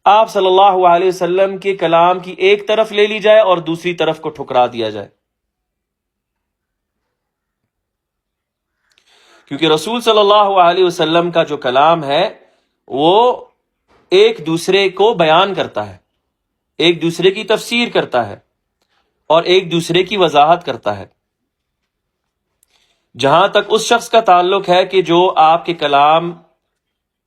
آپ صلی اللہ علیہ وسلم کے کلام کی ایک طرف لے لی جائے اور دوسری طرف کو ٹھکرا دیا جائے. کیونکہ رسول صلی اللہ علیہ وسلم کا جو کلام ہے وہ ایک دوسرے کو بیان کرتا ہے، ایک دوسرے کی تفسیر کرتا ہے اور ایک دوسرے کی وضاحت کرتا ہے. جہاں تک اس شخص کا تعلق ہے کہ جو آپ کے کلام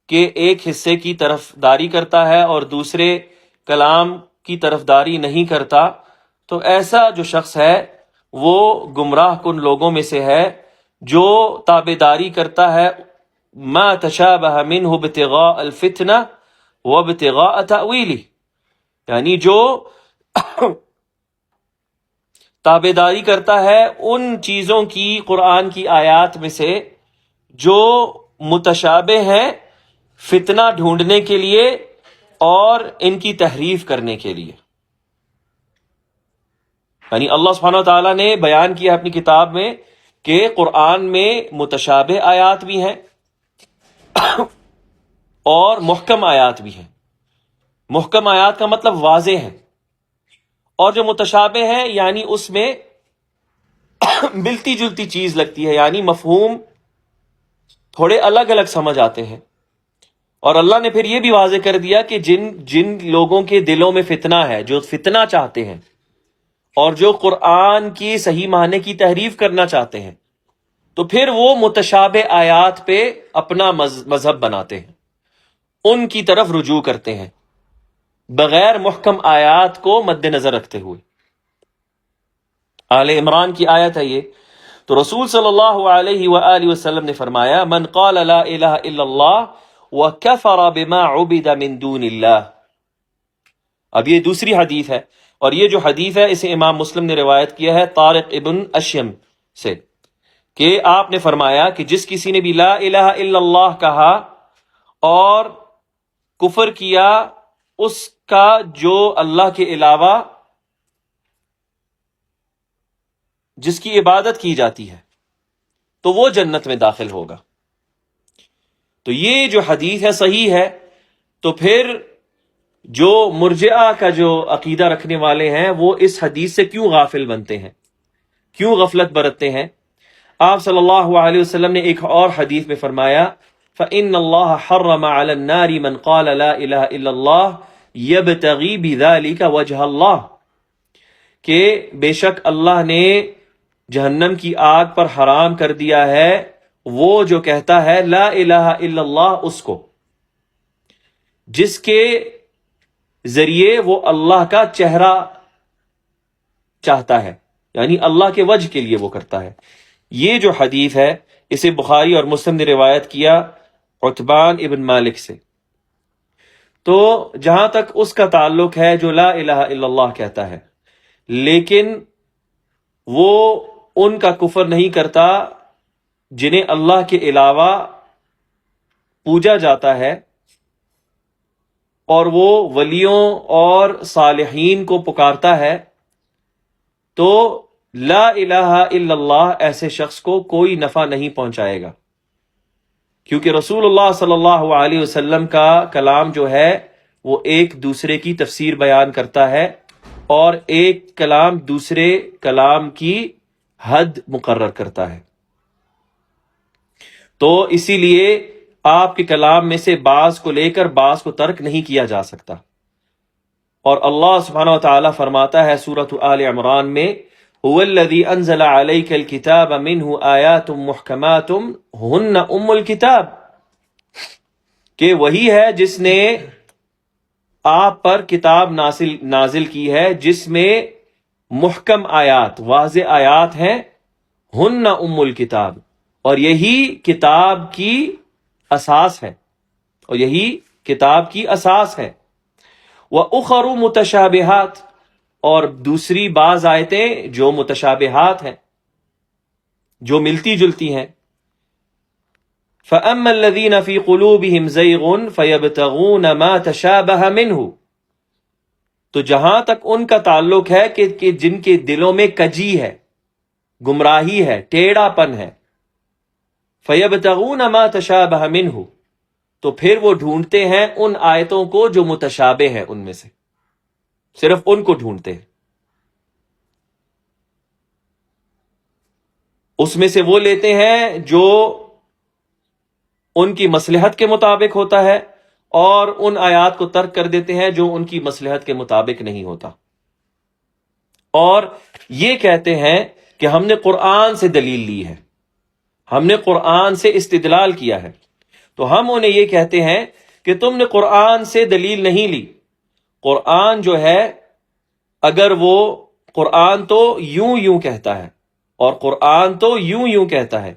کے ایک حصے کی طرف داری کرتا ہے اور دوسرے کلام کی طرف داری نہیں کرتا، تو ایسا جو شخص ہے وہ گمراہ کن لوگوں میں سے ہے جو تابع داری کرتا ہے ما تشابہ منہ ابتغاء الفتنہ وابتغاء تأویلہ، یعنی جو تابع داری کرتا ہے ان چیزوں کی قرآن کی آیات میں سے جو متشابہ ہیں فتنہ ڈھونڈنے کے لیے اور ان کی تحریف کرنے کے لیے. یعنی اللہ سبحانہ وتعالیٰ نے بیان کیا اپنی کتاب میں کہ قرآن میں متشابہ آیات بھی ہیں اور محکم آیات بھی ہیں. محکم آیات کا مطلب واضح ہے، اور جو متشابہ ہیں یعنی اس میں ملتی جلتی چیز لگتی ہے، یعنی مفہوم تھوڑے الگ الگ سمجھ آتے ہیں. اور اللہ نے پھر یہ بھی واضح کر دیا کہ جن لوگوں کے دلوں میں فتنہ ہے، جو فتنہ چاہتے ہیں اور جو قرآن کی صحیح معنی کی تحریف کرنا چاہتے ہیں، تو پھر وہ متشابہ آیات پہ اپنا مذہب بناتے ہیں، ان کی طرف رجوع کرتے ہیں بغیر محکم آیات کو مد نظر رکھتے ہوئے. آل عمران کی آیت ہے یہ. تو رسول صلی اللہ علیہ وآلہ وسلم نے فرمایا من قال لا الہ الا اللہ وکفر بما عبد من دون اللہ. اب یہ دوسری حدیث ہے، اور یہ جو حدیث ہے اسے امام مسلم نے روایت کیا ہے طارق ابن اشیم سے، کہ آپ نے فرمایا کہ جس کسی نے بھی لا الہ الا اللہ کہا اور کفر کیا اس کا جو اللہ کے علاوہ جس کی عبادت کی جاتی ہے، تو وہ جنت میں داخل ہوگا. تو یہ جو حدیث ہے صحیح ہے. تو پھر جو مرجئہ کا جو عقیدہ رکھنے والے ہیں وہ اس حدیث سے کیوں غافل بنتے ہیں، کیوں غفلت برتتے ہیں؟ آپ صلی اللہ علیہ وسلم نے ایک اور حدیث میں فرمایا فَإِنَّ اللَّهَ حَرَّمَ عَلَى النَّارِ مَنْ قَالَ لَا إِلَهَ إِلَّا اللَّهِ يَبْتَغِي بِذَلِكَ وَجْهَ اللَّهِ، کہ بے شک اللہ نے جہنم کی آگ پر حرام کر دیا ہے وہ جو کہتا ہے لا الہ الا اللہ، اس کو جس کے ذریعے وہ اللہ کا چہرہ چاہتا ہے، یعنی اللہ کے وجہ کے لیے وہ کرتا ہے. یہ جو حدیث ہے اسے بخاری اور مسلم نے روایت کیا عتبان ابن مالک سے. تو جہاں تک اس کا تعلق ہے جو لا الہ الا اللہ کہتا ہے لیکن وہ ان کا کفر نہیں کرتا جنہیں اللہ کے علاوہ پوجا جاتا ہے اور وہ ولیوں اور صالحین کو پکارتا ہے، تو لا الہ الا اللہ ایسے شخص کو کوئی نفع نہیں پہنچائے گا، کیونکہ رسول اللہ صلی اللہ علیہ وسلم کا کلام جو ہے وہ ایک دوسرے کی تفسیر بیان کرتا ہے اور ایک کلام دوسرے کلام کی حد مقرر کرتا ہے. تو اسی لیے آپ کے کلام میں سے بعض کو لے کر بعض کو ترک نہیں کیا جا سکتا. اور اللہ سبحانہ و تعالیٰ فرماتا ہے سورۃ آل عمران میں هو الذی انزل علیک الکتاب منہ آیات محکمات ہن ام الکتاب، کہ وہی ہے جس نے آپ پر کتاب نازل کی ہے جس میں محکم آیات واضح آیات ہیں، ہن ام الکتاب، اور یہی کتاب کی اساس ہے، اور یہی کتاب کی اساس ہے. وَأُخَرُ مُتَشَابِهَاتٍ، اور دوسری بعض آیتیں جو متشابہات ہیں، جو ملتی جلتی ہیں. فَأَمَّا الَّذِينَ فِي قُلُوبِهِمْ زَيْغٌ فَيَبْتَغُونَ مَا تَشَابَهَ مِنْهُ، تو جہاں تک ان کا تعلق ہے کہ جن کے دلوں میں کجی ہے، گمراہی ہے، ٹیڑھا پن ہے، فَيَبْتَغُونَ مَا تَشَابَهَ مِنْهُ، تو پھر وہ ڈھونڈتے ہیں ان آیتوں کو جو متشابہ ہیں، ان میں سے صرف ان کو ڈھونڈتے ہیں، اس میں سے وہ لیتے ہیں جو ان کی مصلحت کے مطابق ہوتا ہے، اور ان آیات کو ترک کر دیتے ہیں جو ان کی مصلحت کے مطابق نہیں ہوتا، اور یہ کہتے ہیں کہ ہم نے قرآن سے دلیل لی ہے، ہم نے قرآن سے استدلال کیا ہے۔ تو ہم انہیں یہ کہتے ہیں کہ تم نے قرآن سے دلیل نہیں لی، قرآن جو ہے اگر وہ قرآن تو یوں یوں کہتا ہے اور قرآن تو یوں یوں کہتا ہے،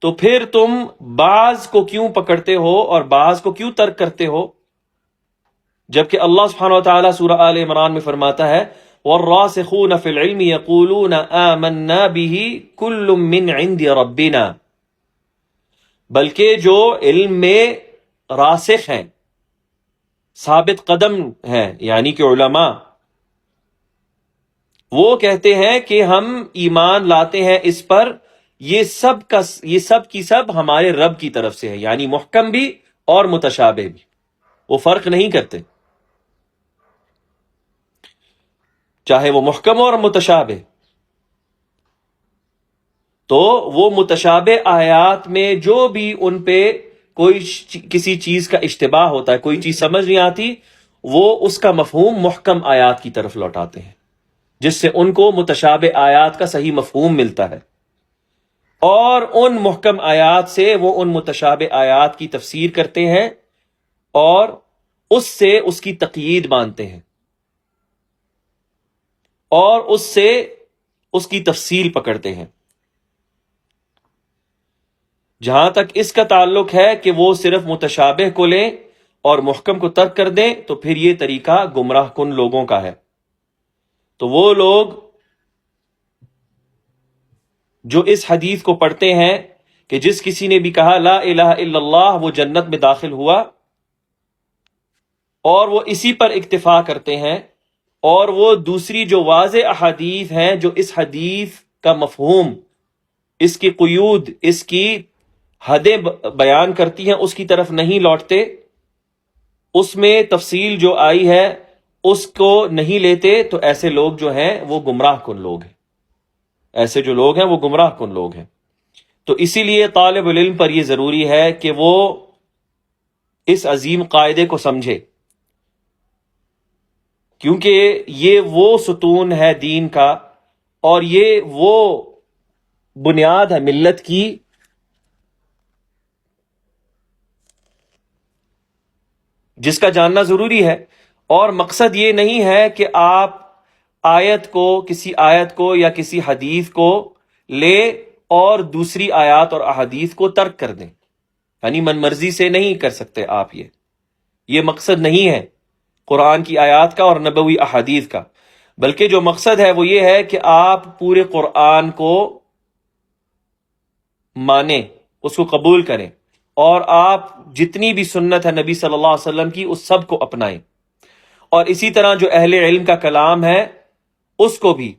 تو پھر تم بعض کو کیوں پکڑتے ہو اور بعض کو کیوں ترک کرتے ہو؟ جبکہ اللہ سبحانہ وتعالی سورہ آل عمران میں فرماتا ہے وَالرَّاسِخُونَ فِي الْعِلْمِ يَقُولُونَ آمَنَّا بِهِ كُلٌّ مِّنْ عِنْدِ رَبِّنَا، بلکہ جو علم میں راسخ ہیں، ثابت قدم ہیں، یعنی کہ علماء، وہ کہتے ہیں کہ ہم ایمان لاتے ہیں اس پر، یہ سب کی سب ہمارے رب کی طرف سے ہے، یعنی محکم بھی اور متشابہ بھی، وہ فرق نہیں کرتے، چاہے وہ محکم اور متشابہ۔ تو وہ متشابہ آیات میں جو بھی ان پہ کوئی کسی چیز کا اشتباہ ہوتا ہے، کوئی چیز سمجھ نہیں آتی، وہ اس کا مفہوم محکم آیات کی طرف لوٹاتے ہیں، جس سے ان کو متشابہ آیات کا صحیح مفہوم ملتا ہے، اور ان محکم آیات سے وہ ان متشابہ آیات کی تفسیر کرتے ہیں اور اس سے اس کی تقیید مانتے ہیں اور اس سے اس کی تفصیل پکڑتے ہیں۔ جہاں تک اس کا تعلق ہے کہ وہ صرف متشابہ کو لیں اور محکم کو ترک کر دیں، تو پھر یہ طریقہ گمراہ کن لوگوں کا ہے۔ تو وہ لوگ جو اس حدیث کو پڑھتے ہیں کہ جس کسی نے بھی کہا لا الہ الا اللہ وہ جنت میں داخل ہوا، اور وہ اسی پر اکتفا کرتے ہیں، اور وہ دوسری جو واضح احادیث ہیں جو اس حدیث کا مفہوم، اس کی قیود، اس کی حدیں بیان کرتی ہیں، اس کی طرف نہیں لوٹتے، اس میں تفصیل جو آئی ہے اس کو نہیں لیتے، تو ایسے لوگ جو ہیں وہ گمراہ کن لوگ ہیں، ایسے جو لوگ ہیں وہ گمراہ کن لوگ ہیں۔ تو اسی لیے طالب العلم پر یہ ضروری ہے کہ وہ اس عظیم قاعدے کو سمجھے، کیونکہ یہ وہ ستون ہے دین کا، اور یہ وہ بنیاد ہے ملت کی جس کا جاننا ضروری ہے۔ اور مقصد یہ نہیں ہے کہ آپ آیت کو، کسی آیت کو یا کسی حدیث کو لے اور دوسری آیات اور احادیث کو ترک کر دیں، یعنی من مرضی سے نہیں کر سکتے آپ، یہ مقصد نہیں ہے قرآن کی آیات کا اور نبوی احادیث کا، بلکہ جو مقصد ہے وہ یہ ہے کہ آپ پورے قرآن کو مانیں، اس کو قبول کریں، اور آپ جتنی بھی سنت ہے نبی صلی اللہ علیہ وسلم کی اس سب کو اپنائیں، اور اسی طرح جو اہل علم کا کلام ہے اس کو بھی،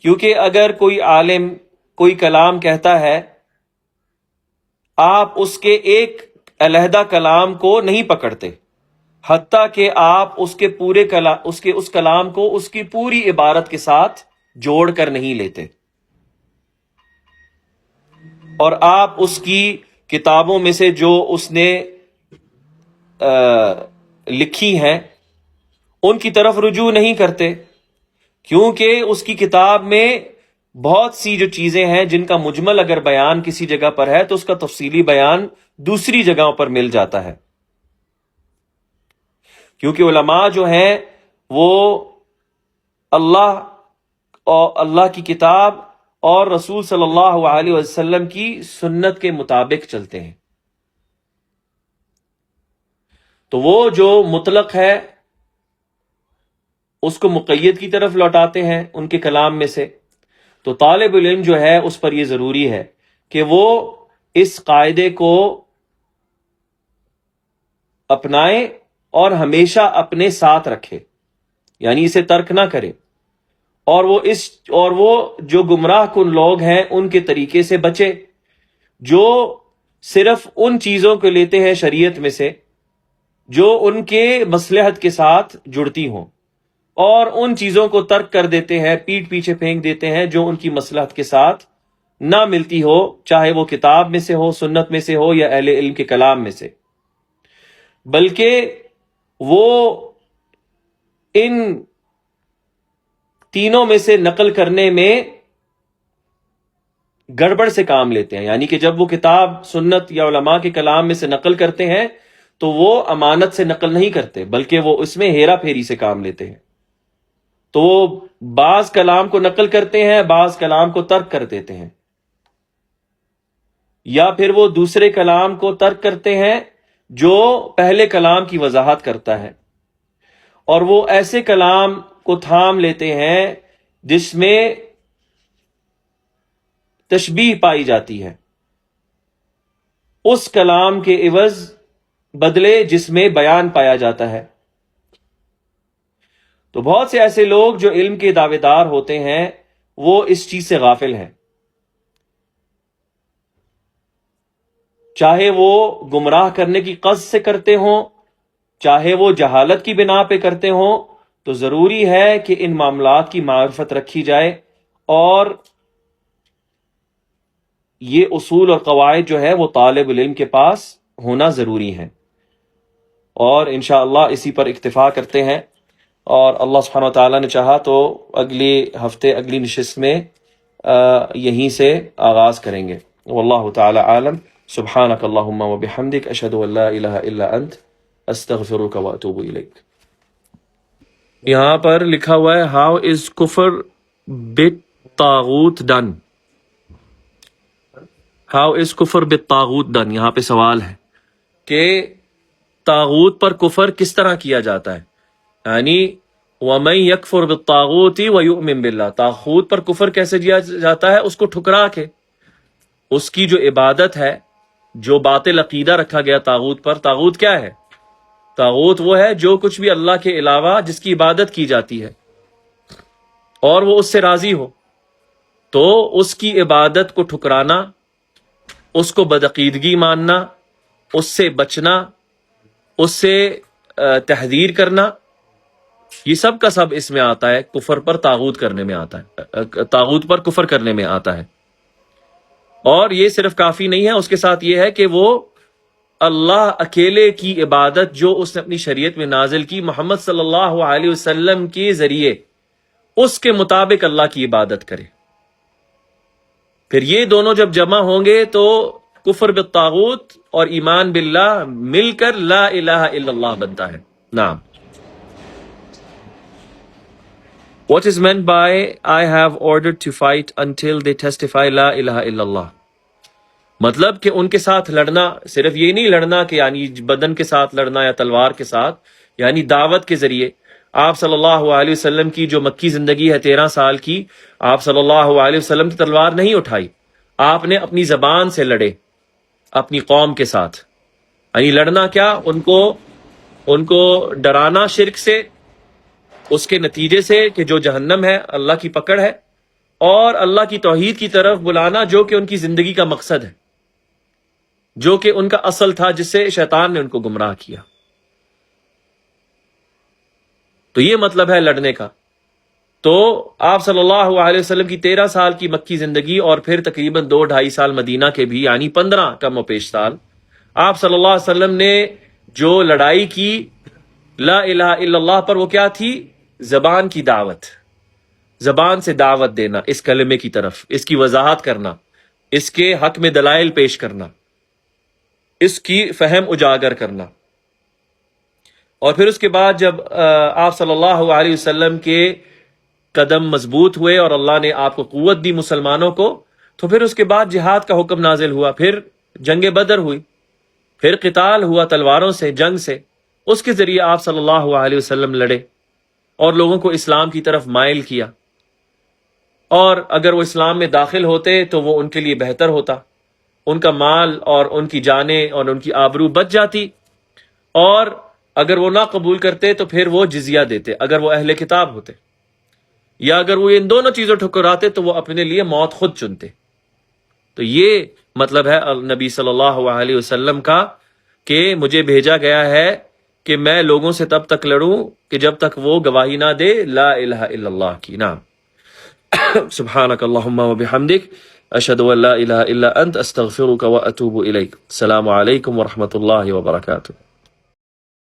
کیونکہ اگر کوئی عالم کوئی کلام کہتا ہے، آپ اس کے ایک علیحدہ کلام کو نہیں پکڑتے، حتیٰ کہ آپ اس کے پورے اس کلام کو اس کی پوری عبارت کے ساتھ جوڑ کر نہیں لیتے، اور آپ اس کی کتابوں میں سے جو اس نے لکھی ہیں ان کی طرف رجوع نہیں کرتے، کیونکہ اس کی کتاب میں بہت سی جو چیزیں ہیں جن کا مجمل اگر بیان کسی جگہ پر ہے تو اس کا تفصیلی بیان دوسری جگہوں پر مل جاتا ہے، کیونکہ علماء جو ہیں وہ اللہ کی کتاب اور رسول صلی اللہ علیہ وسلم کی سنت کے مطابق چلتے ہیں۔ تو وہ جو مطلق ہے اس کو مقید کی طرف لوٹاتے ہیں ان کے کلام میں سے۔ تو طالب علم جو ہے اس پر یہ ضروری ہے کہ وہ اس قاعدے کو اپنائے اور ہمیشہ اپنے ساتھ رکھے، یعنی اسے ترک نہ کرے، اور وہ جو گمراہ کن لوگ ہیں ان کے طریقے سے بچے جو صرف ان چیزوں کو لیتے ہیں شریعت میں سے جو ان کے مصلحت کے ساتھ جڑتی ہوں، اور ان چیزوں کو ترک کر دیتے ہیں، پیٹھ پیچھے پھینک دیتے ہیں جو ان کی مصلحت کے ساتھ نہ ملتی ہو، چاہے وہ کتاب میں سے ہو، سنت میں سے ہو، یا اہل علم کے کلام میں سے، بلکہ وہ ان تینوں میں سے نقل کرنے میں گڑبڑ سے کام لیتے ہیں، یعنی کہ جب وہ کتاب، سنت یا علماء کے کلام میں سے نقل کرتے ہیں تو وہ امانت سے نقل نہیں کرتے، بلکہ وہ اس میں ہیرا پھیری سے کام لیتے ہیں۔ تو وہ بعض کلام کو نقل کرتے ہیں، بعض کلام کو ترک کر دیتے ہیں، یا پھر وہ دوسرے کلام کو ترک کرتے ہیں جو پہلے کلام کی وضاحت کرتا ہے، اور وہ ایسے کلام کو تھام لیتے ہیں جس میں تشبیہ پائی جاتی ہے، اس کلام کے عوض بدلے جس میں بیان پایا جاتا ہے۔ تو بہت سے ایسے لوگ جو علم کے دعوے دار ہوتے ہیں وہ اس چیز سے غافل ہیں، چاہے وہ گمراہ کرنے کی قصد سے کرتے ہوں، چاہے وہ جہالت کی بنا پہ کرتے ہوں، تو ضروری ہے کہ ان معاملات کی معرفت رکھی جائے، اور یہ اصول اور قواعد جو ہے وہ طالب العلم کے پاس ہونا ضروری ہے، اور انشاءاللہ اسی پر اکتفا کرتے ہیں، اور اللہ سبحانہ وتعالیٰ نے چاہا تو اگلے ہفتے اگلی نشست میں یہیں سے آغاز کریں گے۔ واللہ تعالی عالم۔ سبحانک اللہم وبحمدک، اشہد ان لا الہ الا انت، استغفرک واتوب الیک۔ یہاں پر لکھا ہوا ہے ہاؤ از کفر بالطاغوت ڈن، ہاؤ از کفر بالطاغوت ڈن، یہاں پہ سوال ہے کہ طاغوت پر کفر کس طرح کیا جاتا ہے، یعنی وَمَن يَكْفُرْ بِالطَّاغُوتِ وَيُؤْمِن بِاللَّهِ، طاغوت پر کفر کیسے کیا جاتا ہے؟ اس کو ٹھکرا کے، اس کی جو عبادت ہے، جو باطل عقیدہ رکھا گیا طاغوت پر۔ طاغوت کیا ہے؟ طاغوت وہ ہے جو کچھ بھی اللہ کے علاوہ جس کی عبادت کی جاتی ہے اور وہ اس سے راضی ہو، تو اس کی عبادت کو ٹھکرانا، اس کو بدعقیدگی ماننا، اس سے بچنا، اس سے تحذیر کرنا، یہ سب کا سب اس میں آتا ہے، کفر پر طاغوت کرنے میں آتا ہے، طاغوت پر کفر کرنے میں آتا ہے۔ اور یہ صرف کافی نہیں ہے، اس کے ساتھ یہ ہے کہ وہ اللہ اکیلے کی عبادت جو اس نے اپنی شریعت میں نازل کی محمد صلی اللہ علیہ وسلم کے ذریعے، اس کے مطابق اللہ کی عبادت کرے۔ پھر یہ دونوں جب جمع ہوں گے تو کفر بالطاغوت اور ایمان باللہ مل کر لا الہ الا اللہ بنتا ہے۔ نعم۔ What is meant by I have ordered to fight until they testify لا الہ الا اللہ؟ مطلب کہ ان کے ساتھ لڑنا، صرف یہ نہیں لڑنا کہ یعنی بدن کے ساتھ لڑنا یا تلوار کے ساتھ، یعنی دعوت کے ذریعے۔ آپ صلی اللہ علیہ وسلم کی جو مکی زندگی ہے 13 سال کی، آپ صلی اللہ علیہ وسلم کی تلوار نہیں اٹھائی، آپ نے اپنی زبان سے لڑے اپنی قوم کے ساتھ۔ یعنی لڑنا کیا؟ ان کو ڈرانا شرک سے، اس کے نتیجے سے کہ جو جہنم ہے، اللہ کی پکڑ ہے، اور اللہ کی توحید کی طرف بلانا جو کہ ان کی زندگی کا مقصد ہے، جو کہ ان کا اصل تھا جس سے شیطان نے ان کو گمراہ کیا۔ تو یہ مطلب ہے لڑنے کا۔ تو آپ صلی اللہ علیہ وسلم کی 13 سال کی مکی زندگی اور پھر تقریباً 2-2.5 سال مدینہ کے بھی، یعنی 15 کم و پیش سال، آپ صلی اللہ علیہ وسلم نے جو لڑائی کی لا الہ الا اللہ پر، وہ کیا تھی؟ زبان کی دعوت، زبان سے دعوت دینا اس کلمے کی طرف، اس کی وضاحت کرنا، اس کے حق میں دلائل پیش کرنا، اس کی فہم اجاگر کرنا۔ اور پھر اس کے بعد جب آپ صلی اللہ علیہ وسلم کے قدم مضبوط ہوئے اور اللہ نے آپ کو قوت دی مسلمانوں کو، تو پھر اس کے بعد جہاد کا حکم نازل ہوا، پھر جنگ بدر ہوئی، پھر قتال ہوا تلواروں سے، جنگ سے، اس کے ذریعے آپ صلی اللہ علیہ وسلم لڑے اور لوگوں کو اسلام کی طرف مائل کیا، اور اگر وہ اسلام میں داخل ہوتے تو وہ ان کے لیے بہتر ہوتا، ان کا مال اور ان کی جانیں اور ان کی آبرو بچ جاتی، اور اگر وہ نہ قبول کرتے تو پھر وہ جزیہ دیتے اگر وہ اہل کتاب ہوتے، یا اگر وہ ان دونوں چیزوں ٹھکراتے تو وہ اپنے لیے موت خود چنتے۔ تو یہ مطلب ہے نبی صلی اللہ علیہ وسلم کا کہ مجھے بھیجا گیا ہے کہ میں لوگوں سے تب تک لڑوں کہ جب تک وہ گواہی نہ دے لا الہ الا اللہ کی۔ نام سبحانک اللہم و بحمدک اشہد ان لا الہ الا انت استغفرک و اتوب الیک۔ السلام علیکم ورحمۃ اللہ وبرکاتہ۔